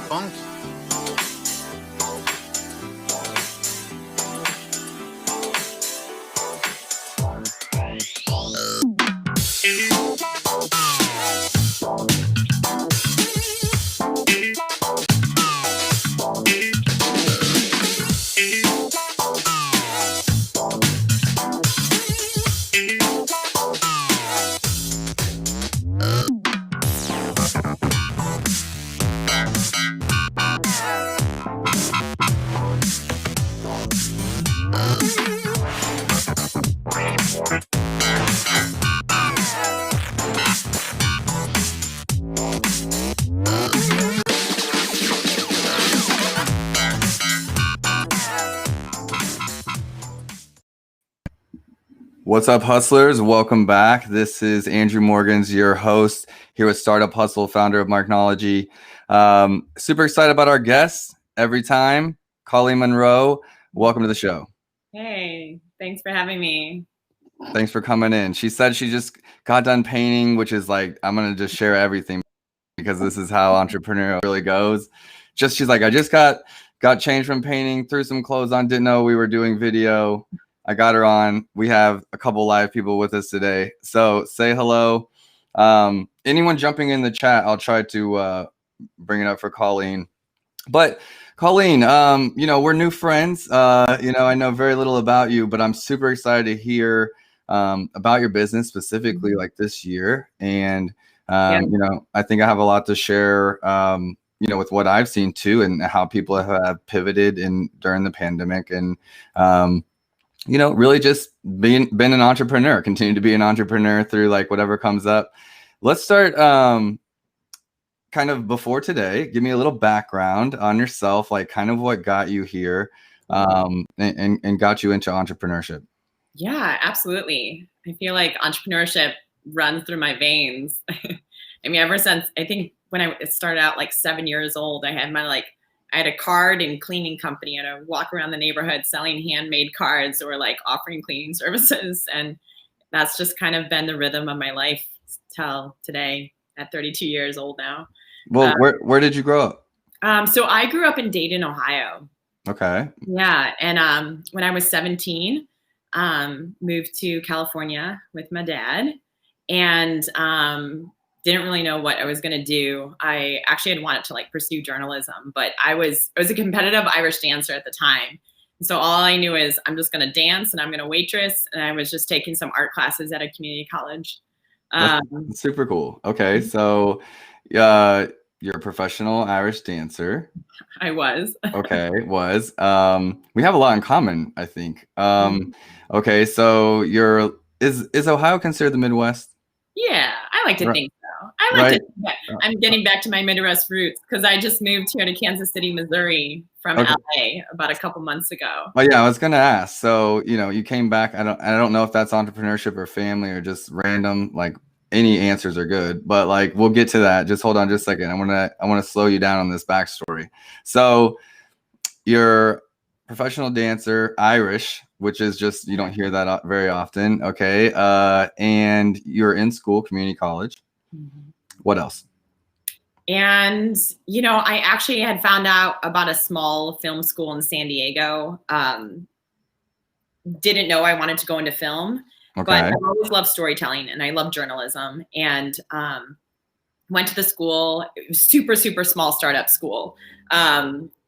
Punkt. What's up, hustlers? Welcome back. This is Andrew Morgans, your host here with Startup Hustle, founder of Marknology. Super excited about our guests every time. Colleen Monroe, welcome to the show. Hey, thanks for having me. Thanks for coming in. She said she just got done painting, which is like, I'm going to just share everything because this is how entrepreneurial really goes. She's like, I just got changed from painting, threw some clothes on, didn't know we were doing video. I got her on. We have a couple live people with us today. So say hello. Anyone jumping in the chat, I'll try to bring it up for Colleen. But Colleen, we're new friends. I know very little about you, but I'm super excited to hear about your business specifically like this year. And, I think I have a lot to share, with what I've seen too, and how people have pivoted during the pandemic and, really just been an entrepreneur, continue to be an entrepreneur through like whatever comes up. Let's start kind of before today. Give me a little background on yourself, like kind of what got you here and got you into entrepreneurship. Yeah, absolutely. I feel like entrepreneurship runs through my veins. I mean, ever since, I think when I started out like 7 years old, I had a card and cleaning company, and I would walk around the neighborhood selling handmade cards or like offering cleaning services. And that's just kind of been the rhythm of my life till today at 32 years old now. Well, where did you grow up? So I grew up in Dayton, Ohio. Okay. Yeah. And when I was 17, moved to California with my dad and didn't really know what I was going to do. I actually had wanted to like pursue journalism, but I was a competitive Irish dancer at the time. So all I knew is I'm just going to dance and I'm going to waitress. And I was just taking some art classes at a community college. That's super cool. Okay. So you're a professional Irish dancer. I was. Okay. We have a lot in common, I think. Okay. So is Ohio considered the Midwest? Yeah, I like to think so. I'm getting back to my Midwest roots because I just moved here to Kansas City, Missouri from LA about a couple months ago. Well, yeah, I was gonna ask. So, you came back. I don't know if that's entrepreneurship or family or just random. Like any answers are good, but like we'll get to that. Just hold on just a second. I want to slow you down on this backstory. So, you're professional dancer, Irish, which is just, you don't hear that very often. Okay. And you're in school, community college. Mm-hmm. What else? And, I actually had found out about a small film school in San Diego. Didn't know I wanted to go into film, but I always loved storytelling and I love journalism, and went to the school. It was super, super small startup school.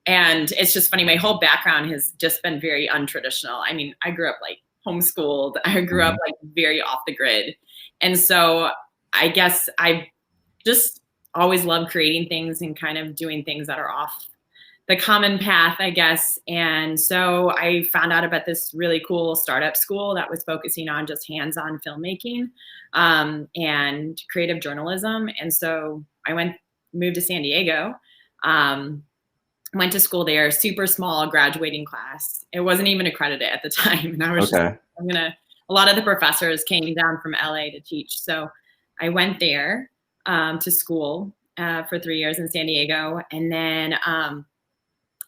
And it's just funny. My whole background has just been very untraditional. I mean, I grew up like homeschooled. I grew up like very off the grid. And so I guess I just always loved creating things and kind of doing things that are off the common path, I guess. And so I found out about this really cool startup school that was focusing on just hands-on filmmaking and creative journalism. And so I moved to San Diego. Went to school there, super small graduating class. It wasn't even accredited at the time. And I was a lot of the professors came down from LA to teach. So I went there to school for 3 years in San Diego. And then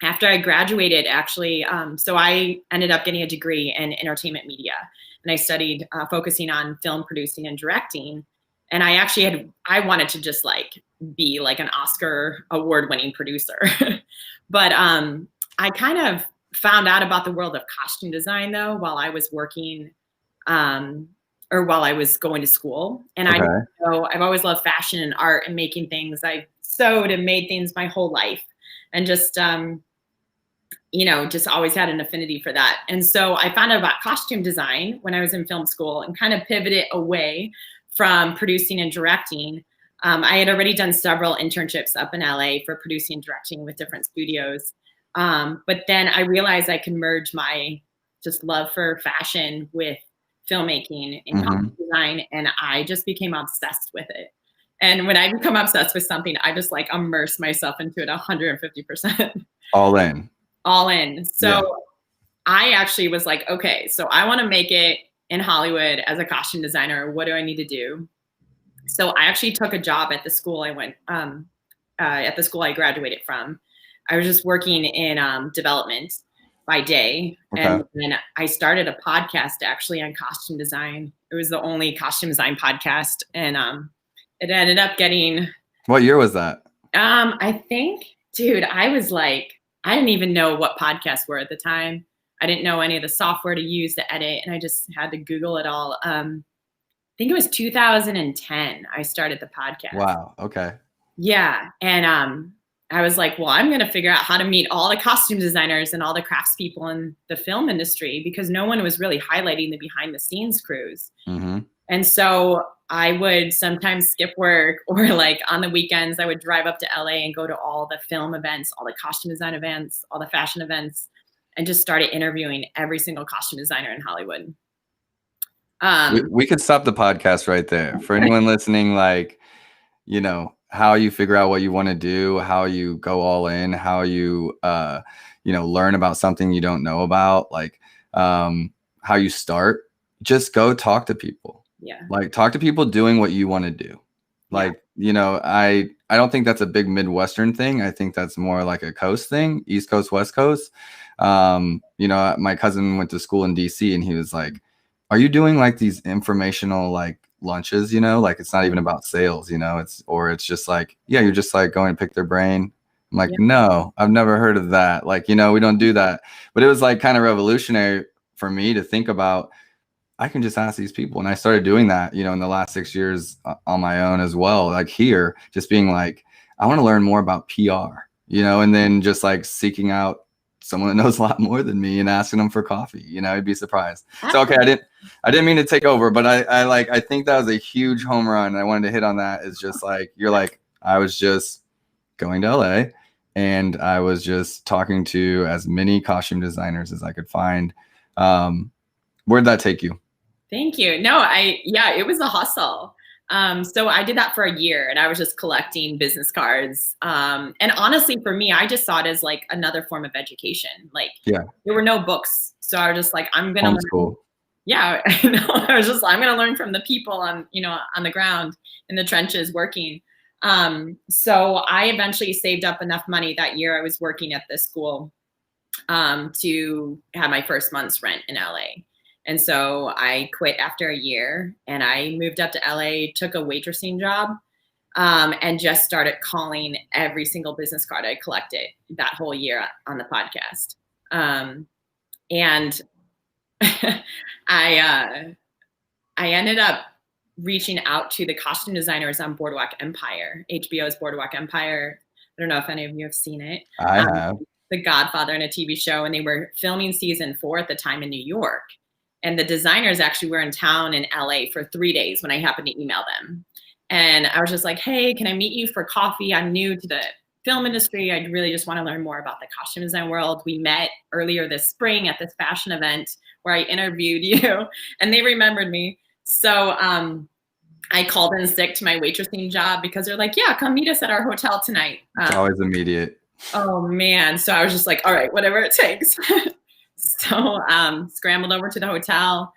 after I graduated, actually, so I ended up getting a degree in entertainment media. And I studied focusing on film producing and directing. And I wanted to just like be like an Oscar award-winning producer. But I kind of found out about the world of costume design though while I was working or while I was going to school. And I know I've always loved fashion and art and making things. I sewed and made things my whole life, and just just always had an affinity for that. And so I found out about costume design when I was in film school and kind of pivoted away from producing and directing. I had already done several internships up in LA for producing and directing with different studios. But then I realized I could merge my just love for fashion with filmmaking and costume design, and I just became obsessed with it. And when I become obsessed with something, I just like immerse myself into it 150%. All in. All in. So I actually was like, okay, so I want to make it in Hollywood as a costume designer. What do I need to do? So I actually took a job at the school I went, at the school I graduated from. I was just working in development by day. And then I started a podcast actually on costume design. It was the only costume design podcast. And it ended up getting. What year was that? I think, dude, I was like, I didn't even know what podcasts were at the time. I didn't know any of the software to use to edit, and I just had to Google it all. I think it was 2010 I started the podcast. Wow. Okay. Yeah. And I was like, well, I'm going to figure out how to meet all the costume designers and all the craftspeople in the film industry, because no one was really highlighting the behind the scenes crews. And so I would sometimes skip work, or like on the weekends, I would drive up to LA and go to all the film events, all the costume design events, all the fashion events, and just started interviewing every single costume designer in Hollywood. We could stop the podcast right there. For anyone listening, like, how you figure out what you want to do, how you go all in, how you, learn about something you don't know about, like how you start, just go talk to people. Yeah. Like talk to people doing what you want to do. Like, I don't think that's a big Midwestern thing. I think that's more like a coast thing, East Coast, West Coast. My cousin went to school in DC, and he was like, are you doing like these informational like lunches, like it's not even about sales, it's just like, you're just like going to pick their brain. I'm like, no, I've never heard of that. Like, we don't do that. But it was like kind of revolutionary for me to think about, I can just ask these people. And I started doing that, in the last 6 years on my own as well. Like here, just being like, I want to learn more about PR, and then just like seeking out someone that knows a lot more than me and asking them for coffee, you'd be surprised. So, okay. I didn't mean to take over, but I think that was a huge home run. I wanted to hit on that. It's just like, you're like, I was just going to LA and I was just talking to as many costume designers as I could find. Where'd that take you? Thank you. No, it was a hustle. So I did that for a year, and I was just collecting business cards. And honestly, for me, I just saw it as like another form of education. Like, there were no books. So I was just like, I'm going to learn. Yeah, I know. I'm going to learn from the people on the ground in the trenches working. So I eventually saved up enough money that year I was working at this school to have my first month's rent in LA. And so I quit after a year, and I moved up to LA, took a waitressing job, and just started calling every single business card I collected that whole year on the podcast. And I ended up reaching out to the costume designers on Boardwalk Empire, HBO's Boardwalk Empire. I don't know if any of you have seen it. I have. The Godfather in a TV show, and they were filming season 4 at the time in New York. And the designers actually were in town in LA for 3 days when I happened to email them. And I was just like, hey, can I meet you for coffee? I'm new to the film industry. I really just want to learn more about the costume design world. We met earlier this spring at this fashion event where I interviewed you, and they remembered me. So I called in sick to my waitressing job because they're like, yeah, come meet us at our hotel tonight. It's always immediate. Oh, man. So I was just like, all right, whatever it takes. So scrambled over to the hotel,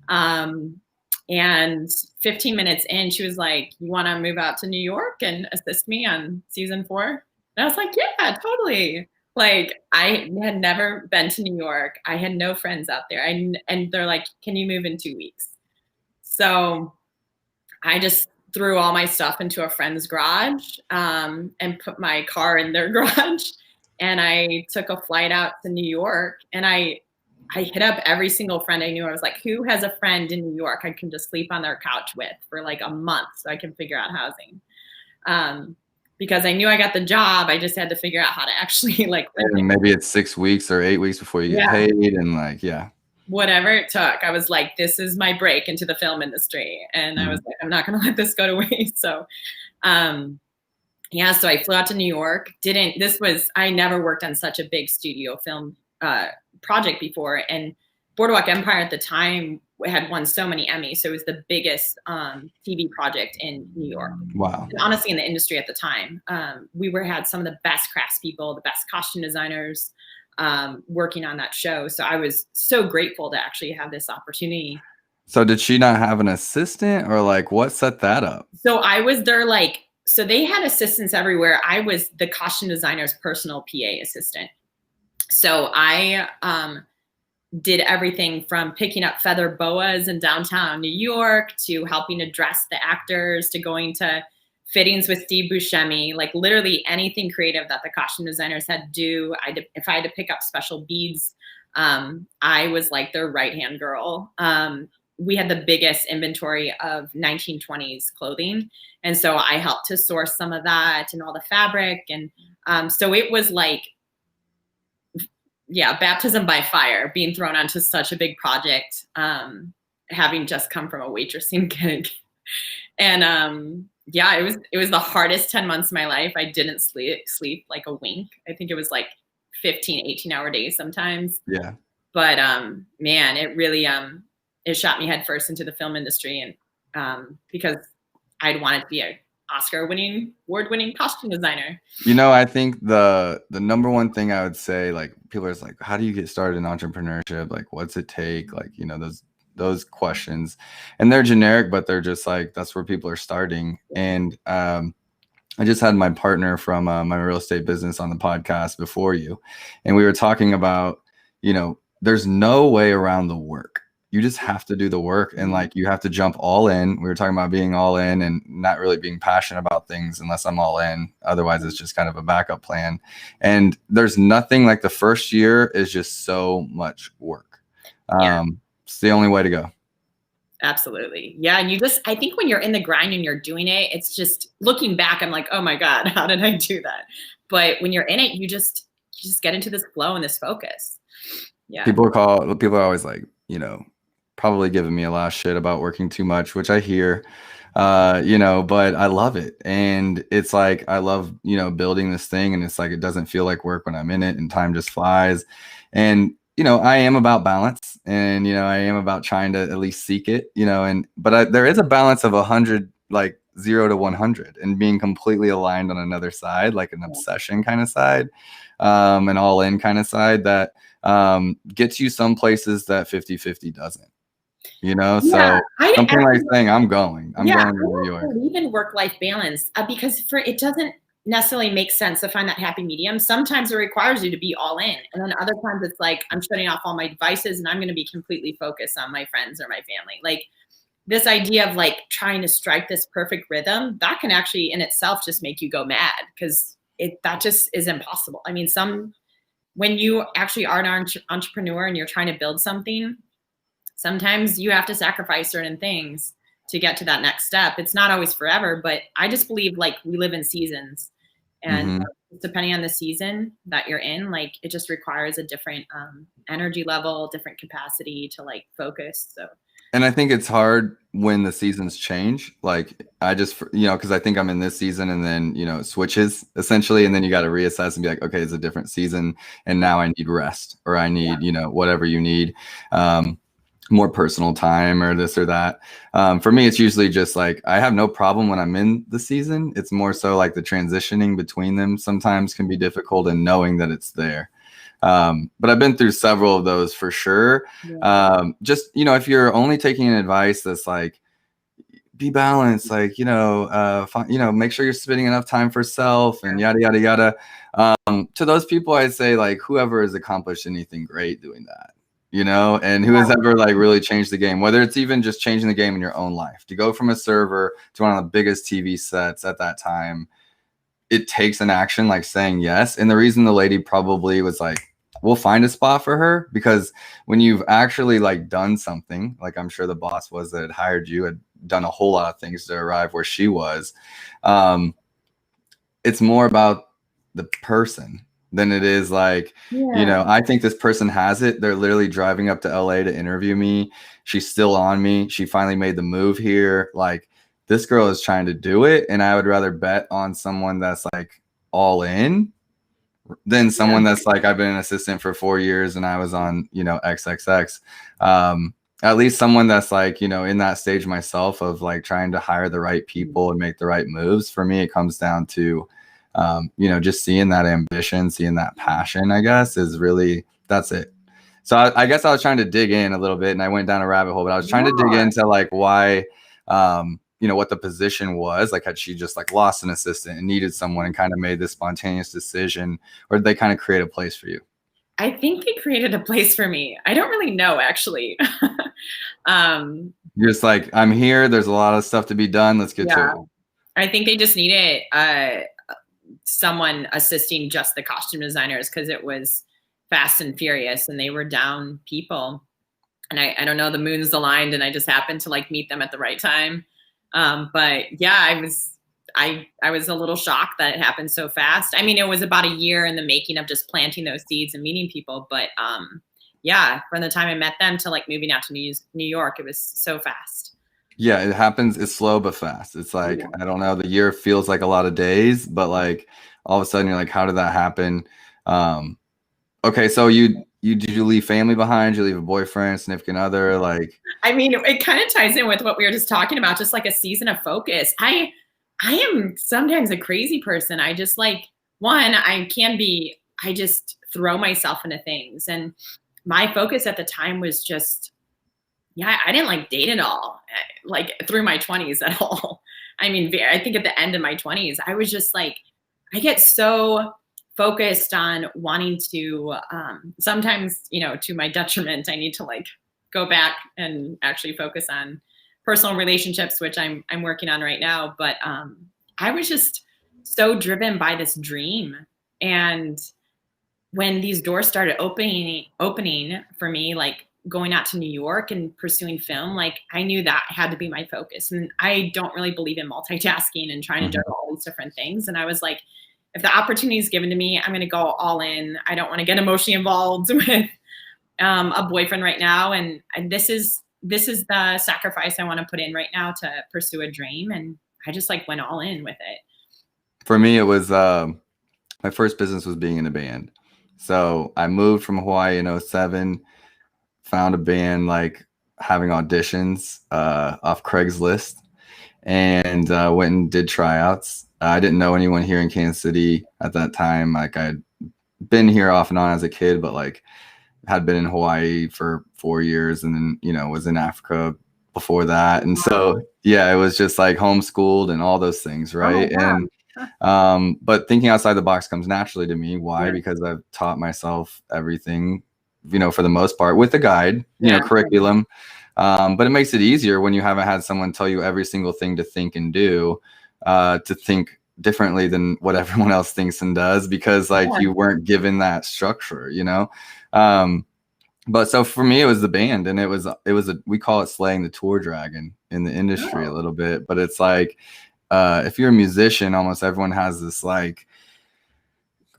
and 15 minutes in, she was like, you want to move out to New York and assist me on season 4? And I was like, yeah, totally. Like, I had never been to New York. I had no friends out there. And they're like, can you move in 2 weeks? So I just threw all my stuff into a friend's garage and put my car in their garage. And I took a flight out to New York, and I hit up every single friend I knew. I was like, who has a friend in New York I can just sleep on their couch with for like a month so I can figure out housing? Because I knew I got the job. I just had to figure out how to actually like. And maybe it's 6 weeks or 8 weeks before you get paid, and like, whatever it took. I was like, this is my break into the film industry. And I was like, I'm not going to let this go to waste. So, so I flew out to New York. I never worked on such a big studio film project before. And Boardwalk Empire at the time had won so many Emmys. So it was the biggest TV project in New York. Wow. And honestly, in the industry at the time, we had some of the best craftspeople, the best costume designers, working on that show. So I was so grateful to actually have this opportunity. So did she not have an assistant, or like what set that up? So I was their so they had assistants everywhere. I was the costume designer's personal PA assistant. So I did everything from picking up feather boas in downtown New York to helping to dress the actors to going to fittings with Steve Buscemi, like literally anything creative that the costume designers had to do. If I had to pick up special beads, I was like their right-hand girl. We had the biggest inventory of 1920s clothing. And so I helped to source some of that and all the fabric. And so it was like, baptism by fire, being thrown onto such a big project, having just come from a waitressing gig. And it was the hardest 10 months of my life. I didn't sleep like a wink. I think it was like 15, 18-hour days sometimes. Yeah. But man, it really it shot me headfirst into the film industry, and because I'd wanted to be an award-winning costume designer. I think the number one thing I would say, like, people are like, how do you get started in entrepreneurship? Like, what's it take? Like, those questions, and they're generic, but they're just like, that's where people are starting. And I just had my partner from my real estate business on the podcast before you, and we were talking about, there's no way around the work. You just have to do the work, and like, you have to jump all in. We were talking about being all in and not really being passionate about things unless I'm all in. Otherwise, it's just kind of a backup plan. And there's nothing like, the first year is just so much work. It's the only way to go. Absolutely. Yeah. And I think when you're in the grind and you're doing it, it's just looking back, I'm like, oh my God, how did I do that? But when you're in it, you just get into this flow and this focus. Yeah. People are always like, probably giving me a lot of shit about working too much, which I hear, but I love it. And it's like, I love, building this thing, and it's like, it doesn't feel like work when I'm in it, and time just flies. And, I am about balance, and, I am about trying to at least seek it, but there is a balance of 100, like 0 to 100, and being completely aligned on another side, like an obsession kind of side, an all in kind of side that gets you some places that 50-50 doesn't. So something like saying, I'm going to New York. Even work-life balance, because it doesn't necessarily make sense to find that happy medium. Sometimes it requires you to be all in, and then other times it's like, I'm shutting off all my devices and I'm going to be completely focused on my friends or my family. Like, this idea of like trying to strike this perfect rhythm, that can actually in itself just make you go mad, because that just is impossible. I mean, when you actually are an entrepreneur and you're trying to build something, sometimes you have to sacrifice certain things to get to that next step. It's not always forever, but I just believe like we live in seasons, and depending on the season that you're in, like, it just requires a different energy level, different capacity to like focus. So. And I think it's hard when the seasons change. Like, I just, because I think I'm in this season, and then, it switches essentially. And then you got to reassess and be like, okay, it's a different season, and now I need rest, or I need, whatever you need, more personal time, or this or that. For me, it's usually just like, I have no problem when I'm in the season. It's more so like the transitioning between them sometimes can be difficult, and knowing that it's there. But I've been through several of those for sure. Just, if you're only taking an advice that's like, be balanced, like, make sure you're spending enough time for self, and yada, yada, yada. To those people, I'd say, like, whoever has accomplished anything great doing that, you know, and who has ever like really changed the game, whether it's even just changing the game in your own life, to go from a server to one of the biggest TV sets at that time. It takes an action like saying yes. And the reason the lady probably was like, we'll find a spot for her, because when you've actually like done something, like I'm sure the boss was that had hired you, had done a whole lot of things to arrive where she was. It's more about the person than it is like, you know, I think this person has it. They're literally driving up to LA to interview me. She's still on me. She finally made the move here. Like, this girl is trying to do it. And I would rather bet on someone that's like all in than someone that's like, I've been an assistant for 4 years and I was on, you know, XXX. At least someone that's like, you know, in that stage myself of like trying to hire the right people and make the right moves. For me, it comes down to, you know, just seeing that ambition, seeing that passion, I guess, is really, that's it. So I guess I was trying to dig in a little bit and I went down a rabbit hole, but I was trying to dig into like why, you know, what the position was. Like, had she just like lost an assistant and needed someone and kind of made this spontaneous decision, or did they kind of create a place for you? I think they created a place for me. I don't really know, actually. You're just like, I'm here. There's a lot of stuff to be done. Let's get to it. I think they just needed someone assisting just the costume designers, because it was fast and furious and they were down people. And I don't know, the moons aligned and I just happened to like meet them at the right time. But yeah, I was a little shocked that it happened so fast. I mean, it was about a year in the making of just planting those seeds and meeting people. But yeah, from the time I met them to like moving out to New York, it was so fast. Yeah, it happens. It's slow but fast. It's like, I don't know, the year feels like a lot of days, but like all of a sudden you're like, how did that happen? Okay, so did you leave family behind? Did you leave a boyfriend, significant other? Like, I mean, it kind of ties in with what we were just talking about, just like a season of focus. I am sometimes a crazy person. I just like, I just throw myself into things. And my focus at the time was just, I didn't like date at all, like through my 20s at all. I mean, I think at the end of my 20s, I was just like, I get so focused on wanting to, sometimes, you know, to my detriment, I need to like go back and actually focus on personal relationships, which I'm working on right now. But I was just so driven by this dream. And when these doors started opening for me, like going out to New York and pursuing film, like I knew that had to be my focus. And I don't really believe in multitasking and trying to juggle all these different things. And I was like, if the opportunity is given to me, I'm going to go all in. I don't want to get emotionally involved with a boyfriend right now. And this is the sacrifice I want to put in right now to pursue a dream. And I just like went all in with it. For me, it was, my first business was being in a band. So I moved from Hawaii in 2007, found a band, like having auditions off Craigslist, and went and did tryouts. I didn't know anyone here in Kansas City at that time. Like, I'd been here off and on as a kid, but like had been in Hawaii for 4 years and then, you know, was in Africa before that. And so, yeah, it was just like homeschooled and all those things. Right. Oh, wow. And, but thinking outside the box comes naturally to me. Why? Because I've taught myself everything, you know, for the most part with a guide, you know, curriculum. But it makes it easier when you haven't had someone tell you every single thing to think and do, to think differently than what everyone else thinks and does, because like you weren't given that structure, you know? But so for me, it was the band, and we call it slaying the tour dragon in the industry a little bit, but it's like, if you're a musician, almost everyone has this like,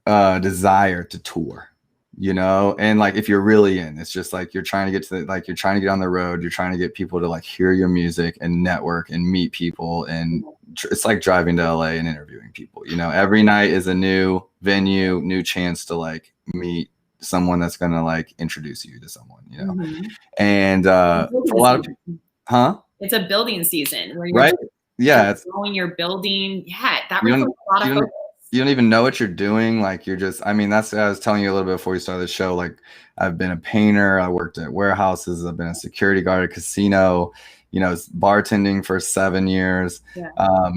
desire to tour, you know? And like, if you're really in, it's just like, you're trying to get you're trying to get on the road, you're trying to get people to like hear your music and network and meet people. And it's like driving to LA and interviewing people, you know, every night is a new venue, new chance to like meet someone that's going to like introduce you to someone, you know? And for a lot of people, it's a building season where you're it's growing your building. That requires a lot of focus. You don't even know what you're doing. Like, you're just, I mean, that's what I was telling you a little bit before we started the show. Like, I've been a painter. I worked at warehouses. I've been a security guard at a casino, you know, bartending for 7 years.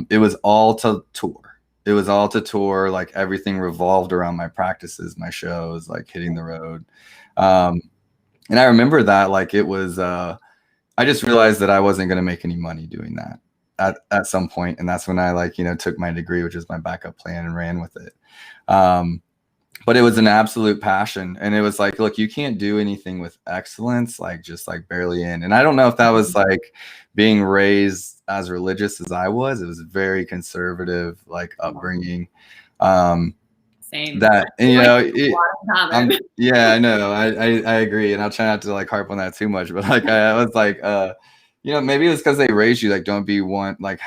It was all to tour. It was all to tour. Like, everything revolved around my practices, my shows, like hitting the road. And I remember that, like, it was, I just realized that I wasn't going to make any money doing that at some point. And that's when I, like, you know, took my degree, which is my backup plan, and ran with it. But it was an absolute passion. And it was like, look, you can't do anything with excellence, like just like barely in. And I don't know if that was like being raised as religious as I was. It was a very conservative, like, upbringing. Same. That, and, you know, yeah, I know. I agree. And I'll try not to like harp on that too much, but like, I was like, you know, maybe it's because they raised you like, don't be one, like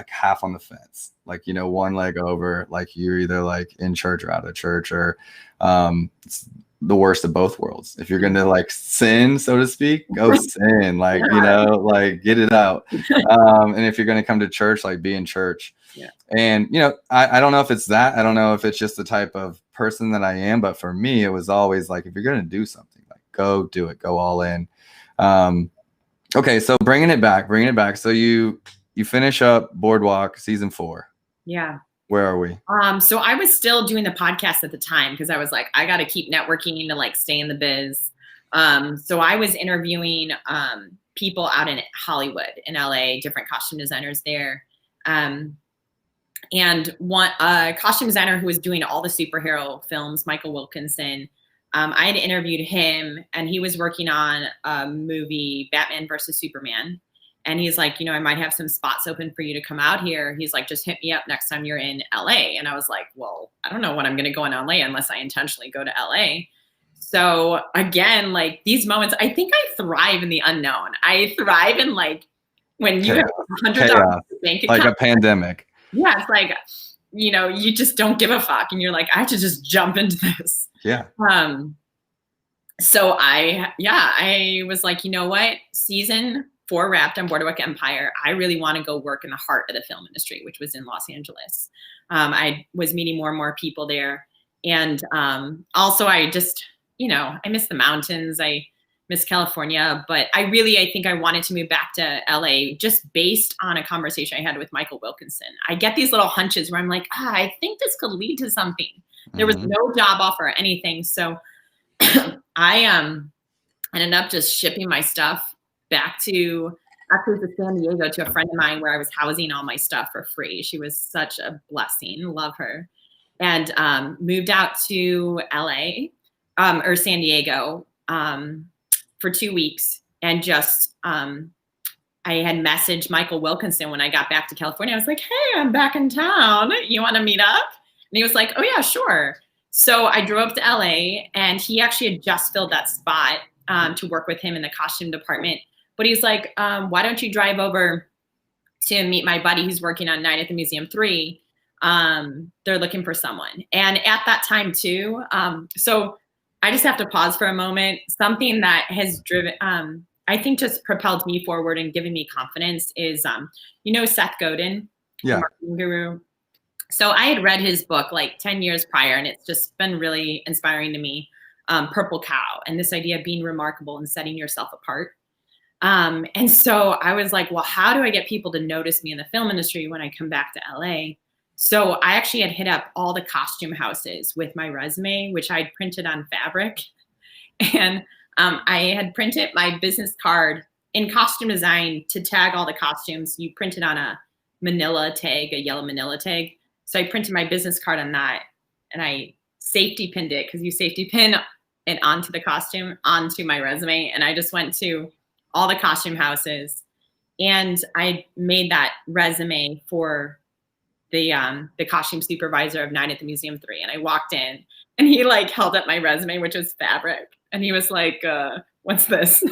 half on the fence, like, you know, one leg over, like you're either like in church or out of church, or it's the worst of both worlds. If you're going to like sin, so to speak, go sin, like, you know, like get it out. And if you're going to come to church, like be in church. Yeah. And, you know, I don't know if it's that, I don't know if it's just the type of person that I am, but for me, it was always like, if you're going to do something, like go do it, go all in. Okay. So bringing it back. So you finish up Boardwalk season 4. Yeah. Where are we? So I was still doing the podcast at the time, because I was like, I got to keep networking to like stay in the biz. So I was interviewing people out in Hollywood, in LA, different costume designers there. And one costume designer who was doing all the superhero films, Michael Wilkinson, I had interviewed him, and he was working on a movie, Batman versus Superman. And he's like, you know, I might have some spots open for you to come out here. He's like, just hit me up next time you're in LA. And I was like, well, I don't know when I'm going to go in LA unless I intentionally go to LA. So again, like these moments, I think I thrive in the unknown. I thrive in like when you have $100 in the bank account, like a pandemic. Yeah, it's like, you know, you just don't give a fuck, and you're like, I have to just jump into this. Yeah. So I was like, you know what? Season 4 wrapped on Boardwalk Empire. I really want to go work in the heart of the film industry, which was in Los Angeles. I was meeting more and more people there. And also I just, you know, I miss the mountains. I miss California, but I think I wanted to move back to LA just based on a conversation I had with Michael Wilkinson. I get these little hunches where I'm like, I think this could lead to something. There was no job offer or anything. So I ended up just shipping my stuff back to San Diego to a friend of mine, where I was housing all my stuff for free. She was such a blessing. Love her. And moved out to LA or San Diego for 2 weeks. And just I had messaged Michael Wilkinson when I got back to California. I was like, hey, I'm back in town. You want to meet up? And he was like, oh, yeah, sure. So I drove up to LA, and he actually had just filled that spot to work with him in the costume department. But he's like, why don't you drive over to meet my buddy who's working on Night at the Museum 3? They're looking for someone. And at that time too, so I just have to pause for a moment. Something that has driven, I think just propelled me forward and given me confidence is, you know, Seth Godin, yeah, marketing guru. So I had read his book like 10 years prior, and it's just been really inspiring to me. Purple Cow, and this idea of being remarkable and setting yourself apart. And so I was like, well, how do I get people to notice me in the film industry when I come back to LA? So I actually had hit up all the costume houses with my resume, which I'd printed on fabric. And I had printed my business card in costume design to tag all the costumes. You print it on a manila tag, a yellow manila tag. So I printed my business card on that, and I safety pinned it, because you safety pin it onto the costume, onto my resume. And I just went to all the costume houses, and I made that resume for the costume supervisor of Night at the Museum 3. And I walked in, and he like held up my resume, which was fabric. And he was like, what's this?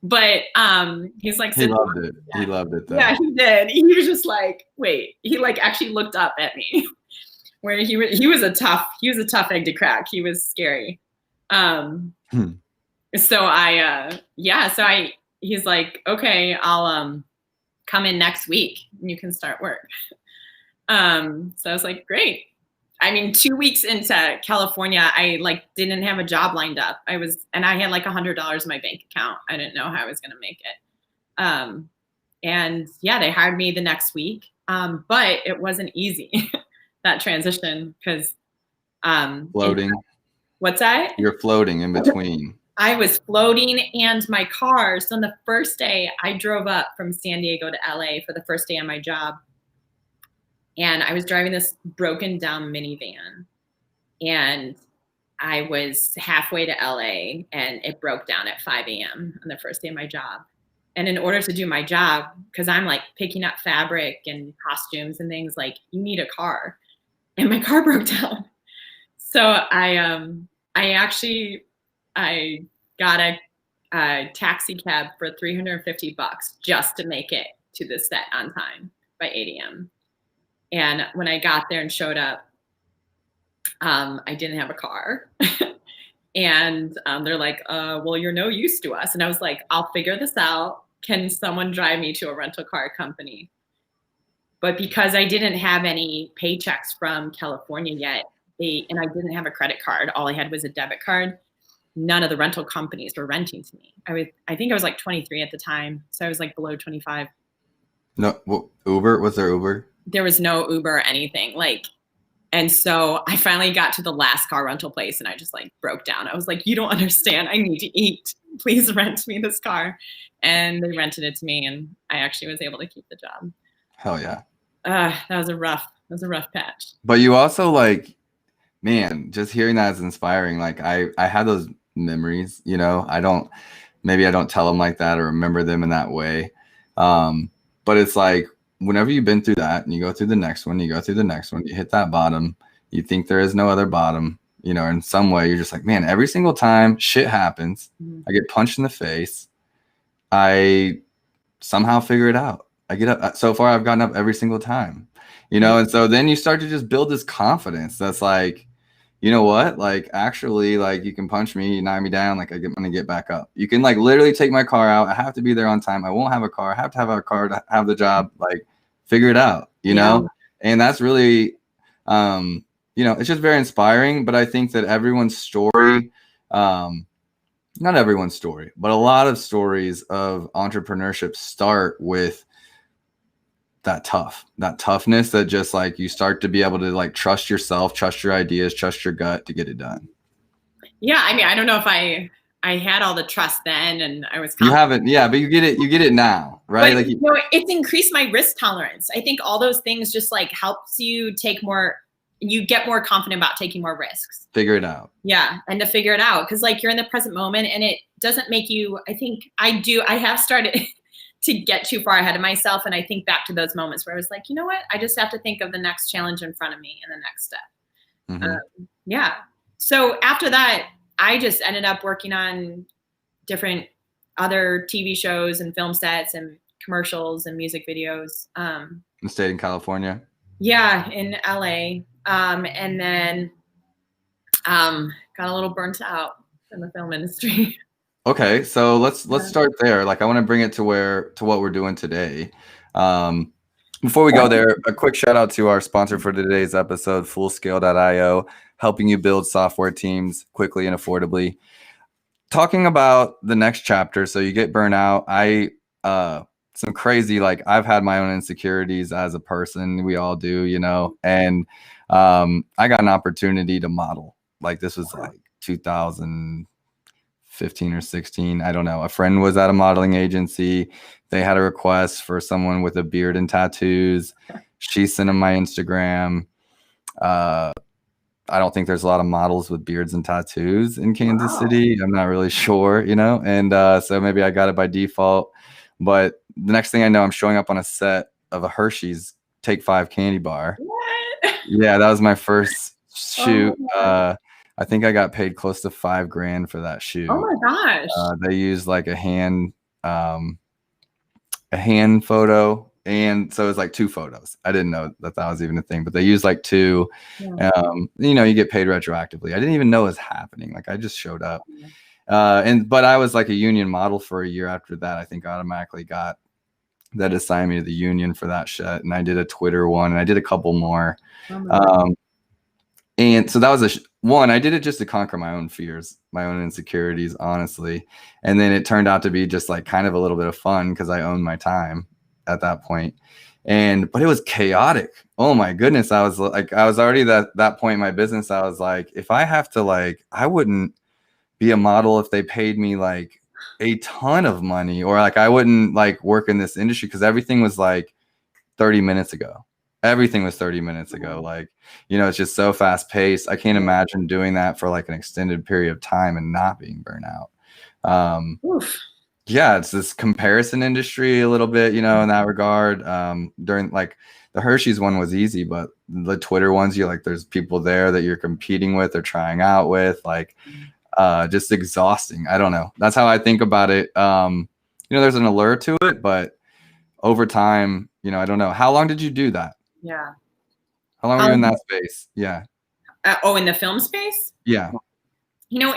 But he's like, he loved it. Yeah. He loved it though. Yeah, he did. He was just like, wait, he like actually looked up at me. Where he was a tough egg to crack. He was scary. So he's like, okay, I'll come in next week and you can start work. So I was like, great. I mean, 2 weeks into California, I like didn't have a job lined up. I had like $100 in my bank account. I didn't know how I was going to make it. And yeah, they hired me the next week. But it wasn't easy, that transition, because floating. What's that? You're floating in between. I was floating and my car. So on the first day, I drove up from San Diego to LA for the first day on my job. And I was driving this broken down minivan. And I was halfway to LA and it broke down at 5 a.m. on the first day of my job. And in order to do my job, because I'm like picking up fabric and costumes and things, like you need a car. And my car broke down. So I got a taxi cab for $350 just to make it to the set on time by 8 a.m. And when I got there and showed up, I didn't have a car. And they're like, well, you're no use to us. And I was like, I'll figure this out. Can someone drive me to a rental car company? But because I didn't have any paychecks from California yet, and I didn't have a credit card, all I had was a debit card, none of the rental companies were renting to me. I think I was like 23 at the time. So I was like below 25. No, well, Uber? Was there Uber? There was no Uber or anything. And so I finally got to the last car rental place and I just like broke down. I was like, you don't understand. I need to eat. Please rent me this car. And they rented it to me and I actually was able to keep the job. Hell yeah. That was a rough patch. But you also like, man, just hearing that is inspiring. Like I had those memories, you know, maybe I don't tell them like that or remember them in that way. But it's like, whenever you've been through that and you go through the next one, you hit that bottom, you think there is no other bottom, you know, in some way you're just like, man, every single time shit happens, I get punched in the face, I somehow figure it out. I get up. So far I've gotten up every single time, you know? And so then you start to just build this confidence that's like, you know what? Like, actually, like you can punch me, you knock me down. Like I'm going to get back up. You can like literally take my car out. I have to be there on time. I won't have a car. I have to have a car to have the job. Like, figure it out, you know? And that's really, you know, it's just very inspiring. But I think that everyone's story, not everyone's story, but a lot of stories of entrepreneurship start with that toughness that just like you start to be able to like trust yourself, trust your ideas, trust your gut to get it done. Yeah. I mean, I don't know if I had all the trust then and I was confident. You haven't, yeah, but you get it now, right? But, like you know, it's increased my risk tolerance. I think all those things just like helps you you get more confident about taking more risks. Figure it out. Yeah. And to figure it out. Cause like you're in the present moment and it doesn't make you, I have started to get too far ahead of myself. And I think back to those moments where I was like, you know what? I just have to think of the next challenge in front of me and the next step. Yeah. So after that, I just ended up working on different other TV shows and film sets and commercials and music videos. And stayed in California? Yeah, in LA. And then got a little burnt out in the film industry. Okay, so let's start there. Like I want to bring it to what we're doing today. Before we go there, a quick shout out to our sponsor for today's episode, Fullscale.io, helping you build software teams quickly and affordably. Talking about the next chapter, so you get burnout. Some crazy, like I've had my own insecurities as a person. We all do, you know, and I got an opportunity to model. Like this was like 2015 or 16. I don't know. A friend was at a modeling agency. They had a request for someone with a beard and tattoos. She sent them my Instagram. I don't think there's a lot of models with beards and tattoos in Kansas City. I'm not really sure, you know, and so maybe I got it by default. But the next thing I know, I'm showing up on a set of a Hershey's Take 5 candy bar. What? Yeah, that was my first shoot. I think I got paid close to $5,000 for that shoot. Oh my gosh. They used like a hand photo. And so it was like 2 photos. I didn't know that was even a thing, but they used like 2. You know, you get paid retroactively. I didn't even know it was happening. Like I just showed up. But I was like a union model for a year after that. I think I automatically got that assigned me to the union for that shit. And I did a Twitter one and I did a couple more. And so that was one, I did it just to conquer my own fears, my own insecurities, honestly. And then it turned out to be just like kind of a little bit of fun because I owned my time at that point. But it was chaotic. Oh my goodness. I was already that point in my business. I was like, if I have to, like, I wouldn't be a model if they paid me like a ton of money, or like I wouldn't like work in this industry because everything was like 30 minutes ago. Everything was 30 minutes ago. Like, you know, it's just so fast paced. I can't imagine doing that for like an extended period of time and not being burnt out. Yeah, it's this comparison industry a little bit, you know, in that regard. During like the Hershey's one was easy, but the Twitter ones, you like, there's people there that you're competing with or trying out with, like, just exhausting. I don't know. That's how I think about it. You know, there's an allure to it, but over time, you know, I don't know. How long did you do that? Yeah. How long were you in that space? Yeah. In the film space? Yeah. You know,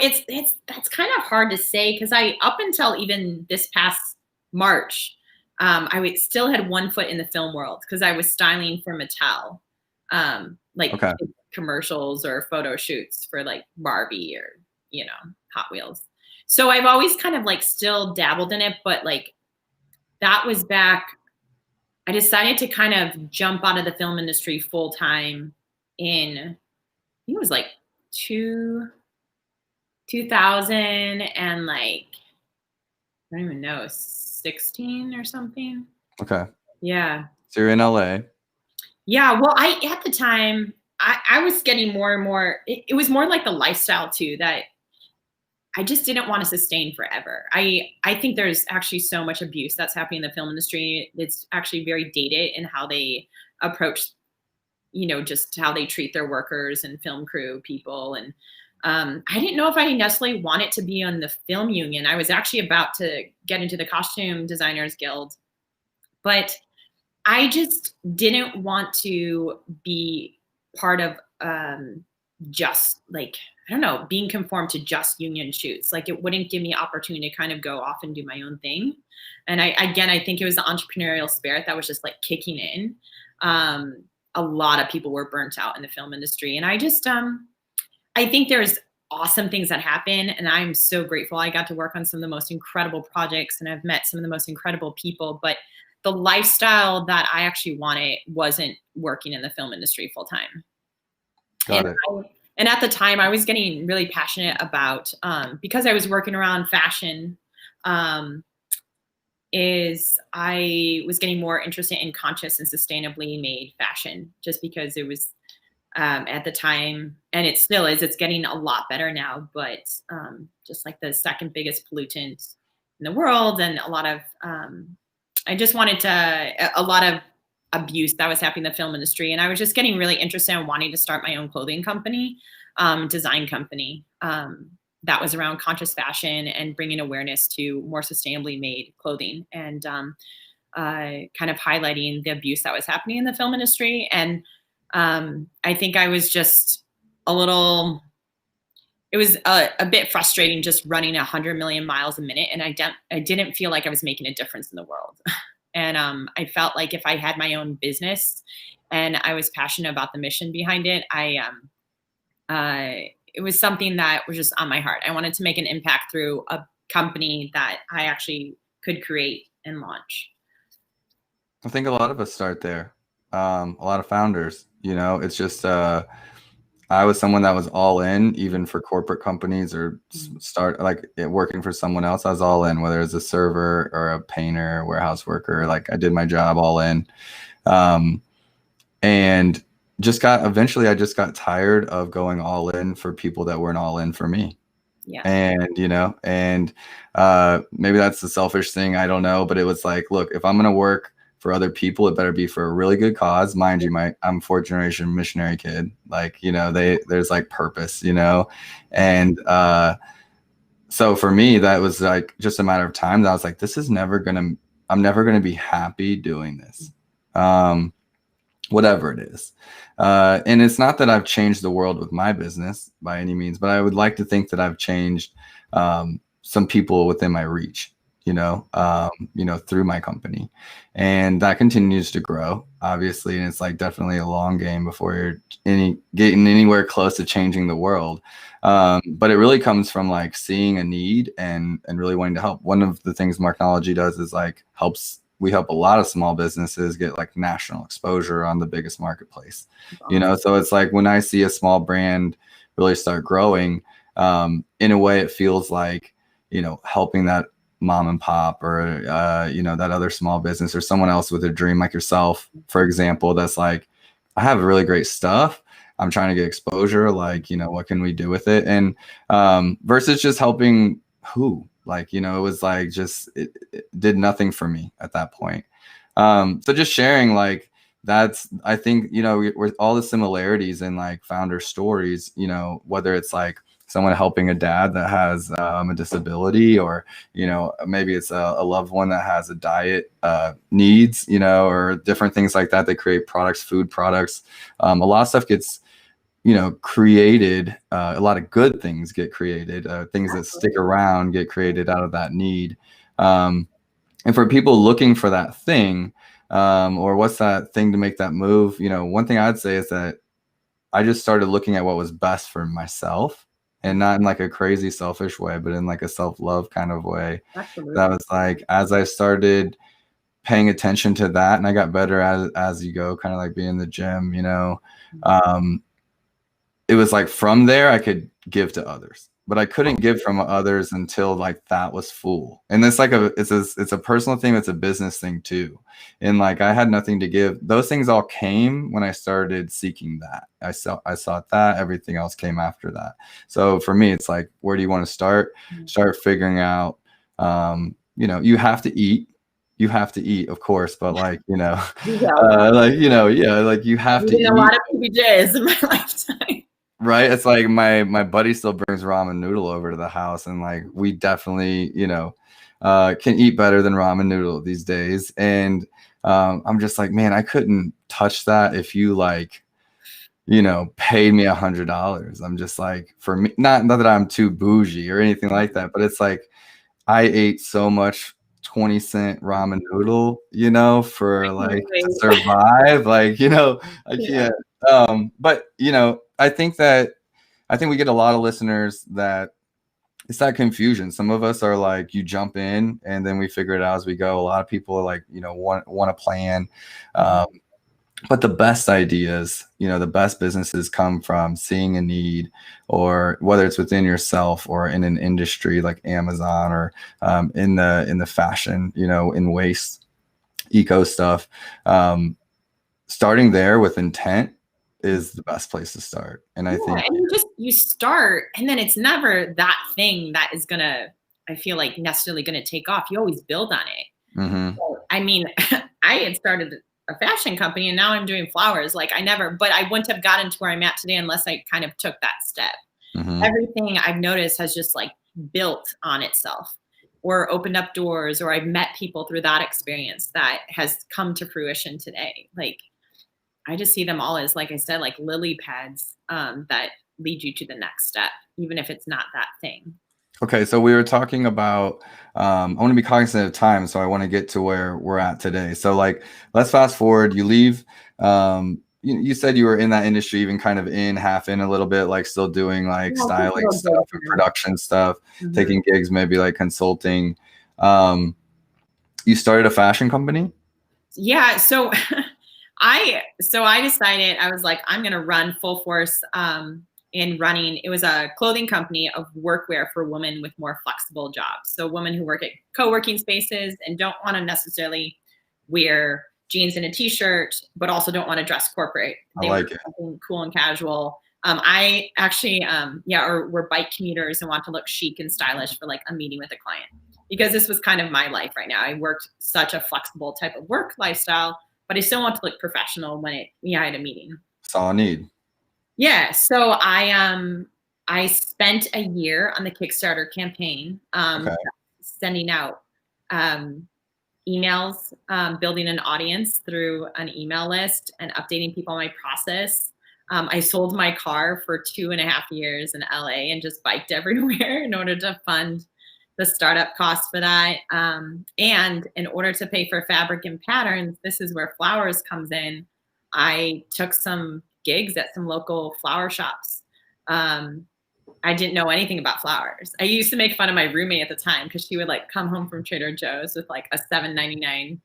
that's kind of hard to say because up until even this past March, still had one foot in the film world because I was styling for Mattel, commercials or photo shoots for like Barbie or, you know, Hot Wheels. So I've always kind of like still dabbled in it, but like that was back. I decided to kind of jump out of the film industry full time in, I think it was like 2000 and like, I don't even know, 16 or something. Okay. Yeah. So you're in LA. Yeah. Well, at the time, I was getting more and more, it was more like the lifestyle too, that I just didn't want to sustain forever. I think there's actually so much abuse that's happening in the film industry. It's actually very dated in how they approach, you know, just how they treat their workers and film crew people. And I didn't know if I necessarily wanted to be on the film union. I was actually about to get into the Costume Designers Guild, but I just didn't want to be part of just like, I don't know, being conformed to just union shoots. Like it wouldn't give me opportunity to kind of go off and do my own thing. And I think it was the entrepreneurial spirit that was just like kicking in. A lot of people were burnt out in the film industry. And I just, I think there's awesome things that happen. And I'm so grateful. I got to work on some of the most incredible projects and I've met some of the most incredible people, but the lifestyle that I actually wanted wasn't working in the film industry full time. Got it. And at the time I was getting really passionate about, because I was working around fashion, is I was getting more interested in conscious and sustainably made fashion just because it was, at the time, and it still is, it's getting a lot better now, but just like the second biggest pollutant in the world and a lot of, I just wanted a lot of abuse that was happening in the film industry. And I was just getting really interested in wanting to start my own clothing company, design company, that was around conscious fashion and bringing awareness to more sustainably made clothing and kind of highlighting the abuse that was happening in the film industry. And I think I was just it was a bit frustrating just running 100 million miles a minute. And I didn't feel like I was making a difference in the world. And I felt like if I had my own business and I was passionate about the mission behind it, it was something that was just on my heart. I wanted to make an impact through a company that I actually could create and launch. I think a lot of us start there. A lot of founders, you know, it's just, I was someone that was all in, even for corporate companies or start like working for someone else. I was all in, whether it's a server or a painter, or warehouse worker. Like I did my job all in, and eventually I just got tired of going all in for people that weren't all in for me. Yeah. And, you know, and maybe that's the selfish thing. I don't know, but it was like, look, if I'm going to work for other people, it better be for a really good cause. Mind you, I'm fourth generation missionary kid. Like, you know, there's like purpose, you know? And so for me, that was like just a matter of time that I was like, I'm never going to be happy doing this. Whatever it is. And it's not that I've changed the world with my business by any means, but I would like to think that I've changed some people within my reach, you know, through my company. And that continues to grow, obviously. And it's like definitely a long game before you're getting anywhere close to changing the world. But it really comes from like seeing a need and really wanting to help. One of the things Marknology does is like we help a lot of small businesses get like national exposure on the biggest marketplace, you know? So it's like when I see a small brand really start growing, in a way it feels like, helping that mom and pop or, that other small business or someone else with a dream like yourself, for example, that's like, I have really great stuff. I'm trying to get exposure. Like, what can we do with it? And versus just helping who, like, it was like just it did nothing for me at that point. So just sharing like that's, I think, with all the similarities in like founder stories, whether it's like someone helping a dad that has a disability, or maybe it's a loved one that has a diet needs, or different things like that. They create products, food products. A lot of stuff gets created. A lot of good things get created. Things that stick around get created out of that need. And for people looking for that thing, or what's that thing to make that move, one thing I'd say is that I just started looking at what was best for myself, and not in like a crazy selfish way, but in like a self-love kind of way. Absolutely. That was like, as I started paying attention to that, and I got better as you go, kind of like being in the gym, it was like from there I could give to others, but I couldn't give from others until like that was full. And it's like it's a personal thing. It's a business thing too. And like, I had nothing to give. Those things all came when I started seeking that. I sought that. Everything else came after that. So for me, it's like, where do you want to start? Start figuring out, you have to eat. You have to eat, of course, but like, like, like you have to eat. A lot of PBJs in my lifetime. Right. It's like my buddy still brings ramen noodle over to the house, and like, we definitely, can eat better than ramen noodle these days. And I'm just like, man, I couldn't touch that if you like, paid me $100. I'm just like, for me, not that I'm too bougie or anything like that, but it's like, I ate so much 20-cent ramen noodle, for like to survive. Like, I can't. But I think we get a lot of listeners that it's that confusion. Some of us are like, you jump in and then we figure it out as we go. A lot of people are like, want a plan. But the best ideas, the best businesses come from seeing a need, or whether it's within yourself or in an industry like Amazon, or in the fashion, in waste, eco stuff. Starting there with intent is the best place to start. And I think, and you start, and then it's never that thing that is gonna, I feel like, necessarily gonna take off. You always build on it. Mm-hmm. So, I mean, I had started a fashion company, and now I'm doing flowers. Like, but I wouldn't have gotten to where I'm at today unless I kind of took that step. Mm-hmm. Everything I've noticed has just like built on itself, or opened up doors, or I've met people through that experience that has come to fruition today. Like, I just see them all as, like I said, like lily pads that lead you to the next step, even if it's not that thing. Okay, so we were talking about, I want to be cognizant of time, so I want to get to where we're at today. So like, let's fast forward. You leave, you said you were in that industry, even kind of half in a little bit, like still doing like styling stuff and production stuff, taking gigs, maybe like consulting. You started a fashion company? Yeah, so I decided, I was like, I'm going to run full force in running. It was a clothing company of workwear for women with more flexible jobs. So women who work at co-working spaces and don't want to necessarily wear jeans and a t-shirt, but also don't want to dress corporate. They like want something cool and casual. I actually, or we're bike commuters and want to look chic and stylish for like a meeting with a client, because this was kind of my life right now. I worked such a flexible type of work lifestyle, but I still want to look professional when I had a meeting. Saw a need. Yeah. So I spent a year on the Kickstarter campaign, sending out emails, building an audience through an email list, and updating people on my process. I sold my car for 2.5 years in LA and just biked everywhere in order to fund the startup costs for that. And in order to pay for fabric and patterns, this is where flowers comes in. I took some gigs at some local flower shops. I didn't know anything about flowers. I used to make fun of my roommate at the time, because she would like come home from Trader Joe's with like a $7.99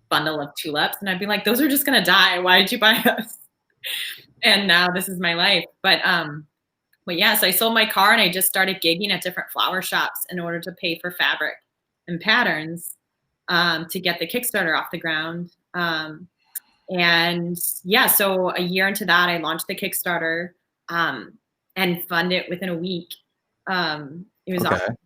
bundle of tulips. And I'd be like, those are just going to die. Why did you buy those? And now this is my life. But But yeah, so I sold my car and I just started gigging at different flower shops in order to pay for fabric and patterns to get the Kickstarter off the ground. And yeah, so a year into that, I launched the Kickstarter and funded it within a week. It was awesome.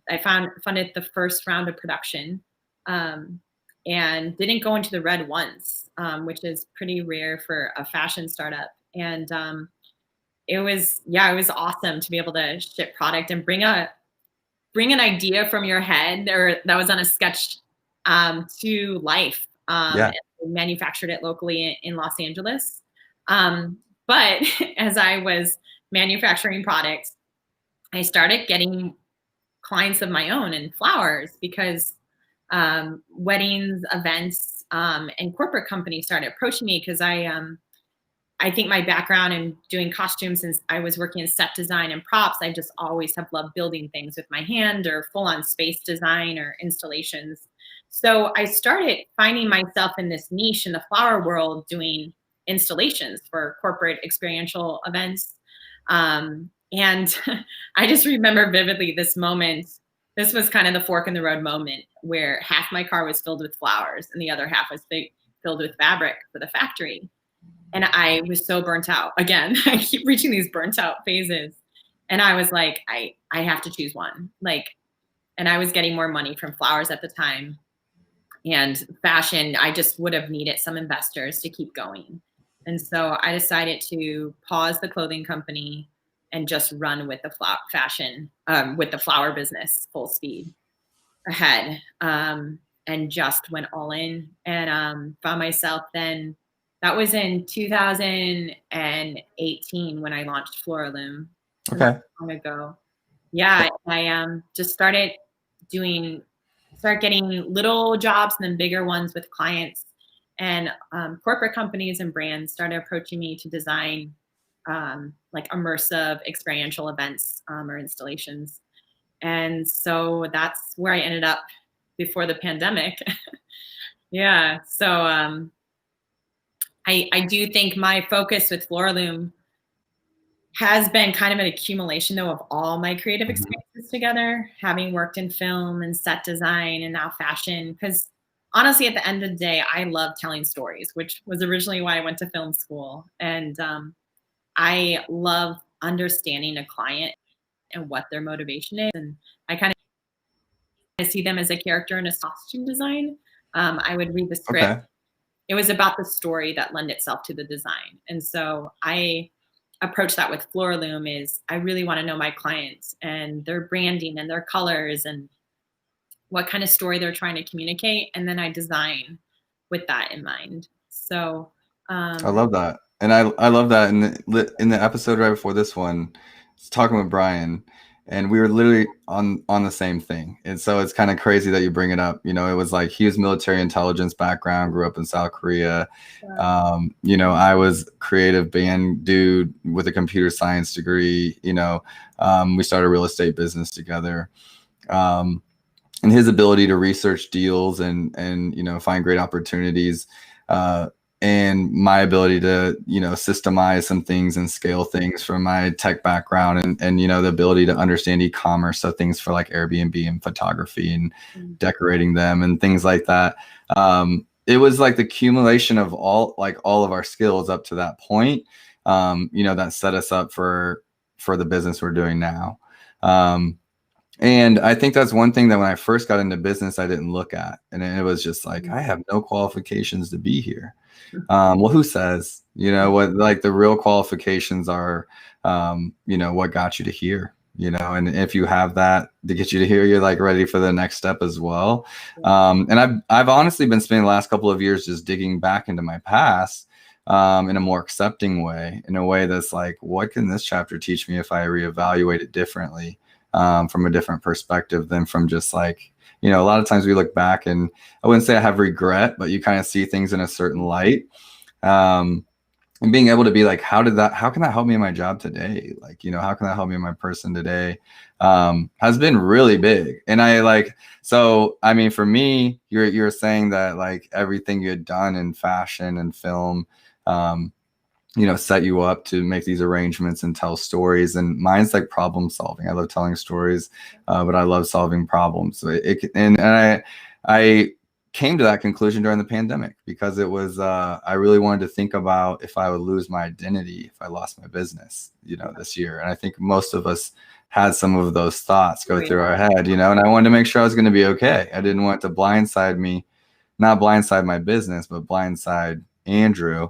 I funded the first round of production and didn't go into the red once, which is pretty rare for a fashion startup. And it was awesome to be able to ship product and bring an idea from your head or that was on a sketch to life. And manufactured it locally in Los Angeles. But as I was manufacturing products, I started getting clients of my own in flowers because weddings, events, and corporate companies started approaching me because I think my background in doing costumes since I was working in set design and props, I just always have loved building things with my hand or full on space design or installations. So I started finding myself in this niche in the flower world doing installations for corporate experiential events. And I just remember vividly this moment. This was kind of the fork in the road moment where half my car was filled with flowers and the other half was filled with fabric for the factory. And I was so burnt out. Again, I keep reaching these burnt out phases. And I was like, I have to choose one. And I was getting more money from flowers at the time. And fashion, I just would have needed some investors to keep going. And so I decided to pause the clothing company and just run with the fashion, with the flower business full speed ahead. And just went all in and found myself then. That was in 2018 when I launched Floraloom. Okay. Long ago. Yeah, I just started getting little jobs and then bigger ones with clients. And corporate companies and brands started approaching me to design like immersive experiential events or installations. And so that's where I ended up before the pandemic. Yeah, so I do think my focus with Floraloom has been kind of an accumulation, though, of all my creative experiences together, having worked in film and set design and now fashion. Because honestly, at the end of the day, I love telling stories, which was originally why I went to film school. And I love understanding a client and what their motivation is. And I kind of see them as a character in a costume design. I would read the script. Okay. It was about the story that lent itself to the design. And so I approach that with Floraloom is I really want to know my clients and their branding and their colors and what kind of story they're trying to communicate. And then I design with that in mind. So I love that. And I love that in the episode right before this one, talking with Brian, and we were literally on the same thing. And so it's kind of crazy that you bring it up. You know, it was like he was military intelligence background, grew up in South Korea. You know, I was creative band dude with a computer science degree. You know, we started a real estate business together. And his ability to research deals and you know, find great opportunities. And my ability to, you know, systemize some things and scale things from my tech background and you know, the ability to understand e-commerce. So things for like Airbnb and photography and decorating them and things like that. It was like the accumulation of all of our skills up to that point, you know, that set us up for the business we're doing now. And I think that's one thing that when I first got into business, I didn't look at. And it was just like, I have no qualifications to be here. Well, who says, you know, what like the real qualifications are, you know, what got you to here, you know, and if you have that to get you to here, you're like ready for the next step as well. And I've honestly been spending the last couple of years just digging back into my past in a more accepting way, in a way that's like, what can this chapter teach me if I reevaluate it differently, from a different perspective than from just like, you know, a lot of times we look back and I wouldn't say I have regret, but you kind of see things in a certain light. And being able to be like, how can that help me in my job today? Like, you know, how can that help me in my person today? Has been really big. And so, I mean, for me, you're saying that like everything you had done in fashion and film, set you up to make these arrangements and tell stories. And mine's like problem solving. I love telling stories, but I love solving problems. So I came to that conclusion during the pandemic because it was, I really wanted to think about if I would lose my identity, if I lost my business, this year. And I think most of us had some of those thoughts go through our head, and I wanted to make sure I was going to be okay. I didn't want to blindside me, not blindside my business, but blindside Andrew.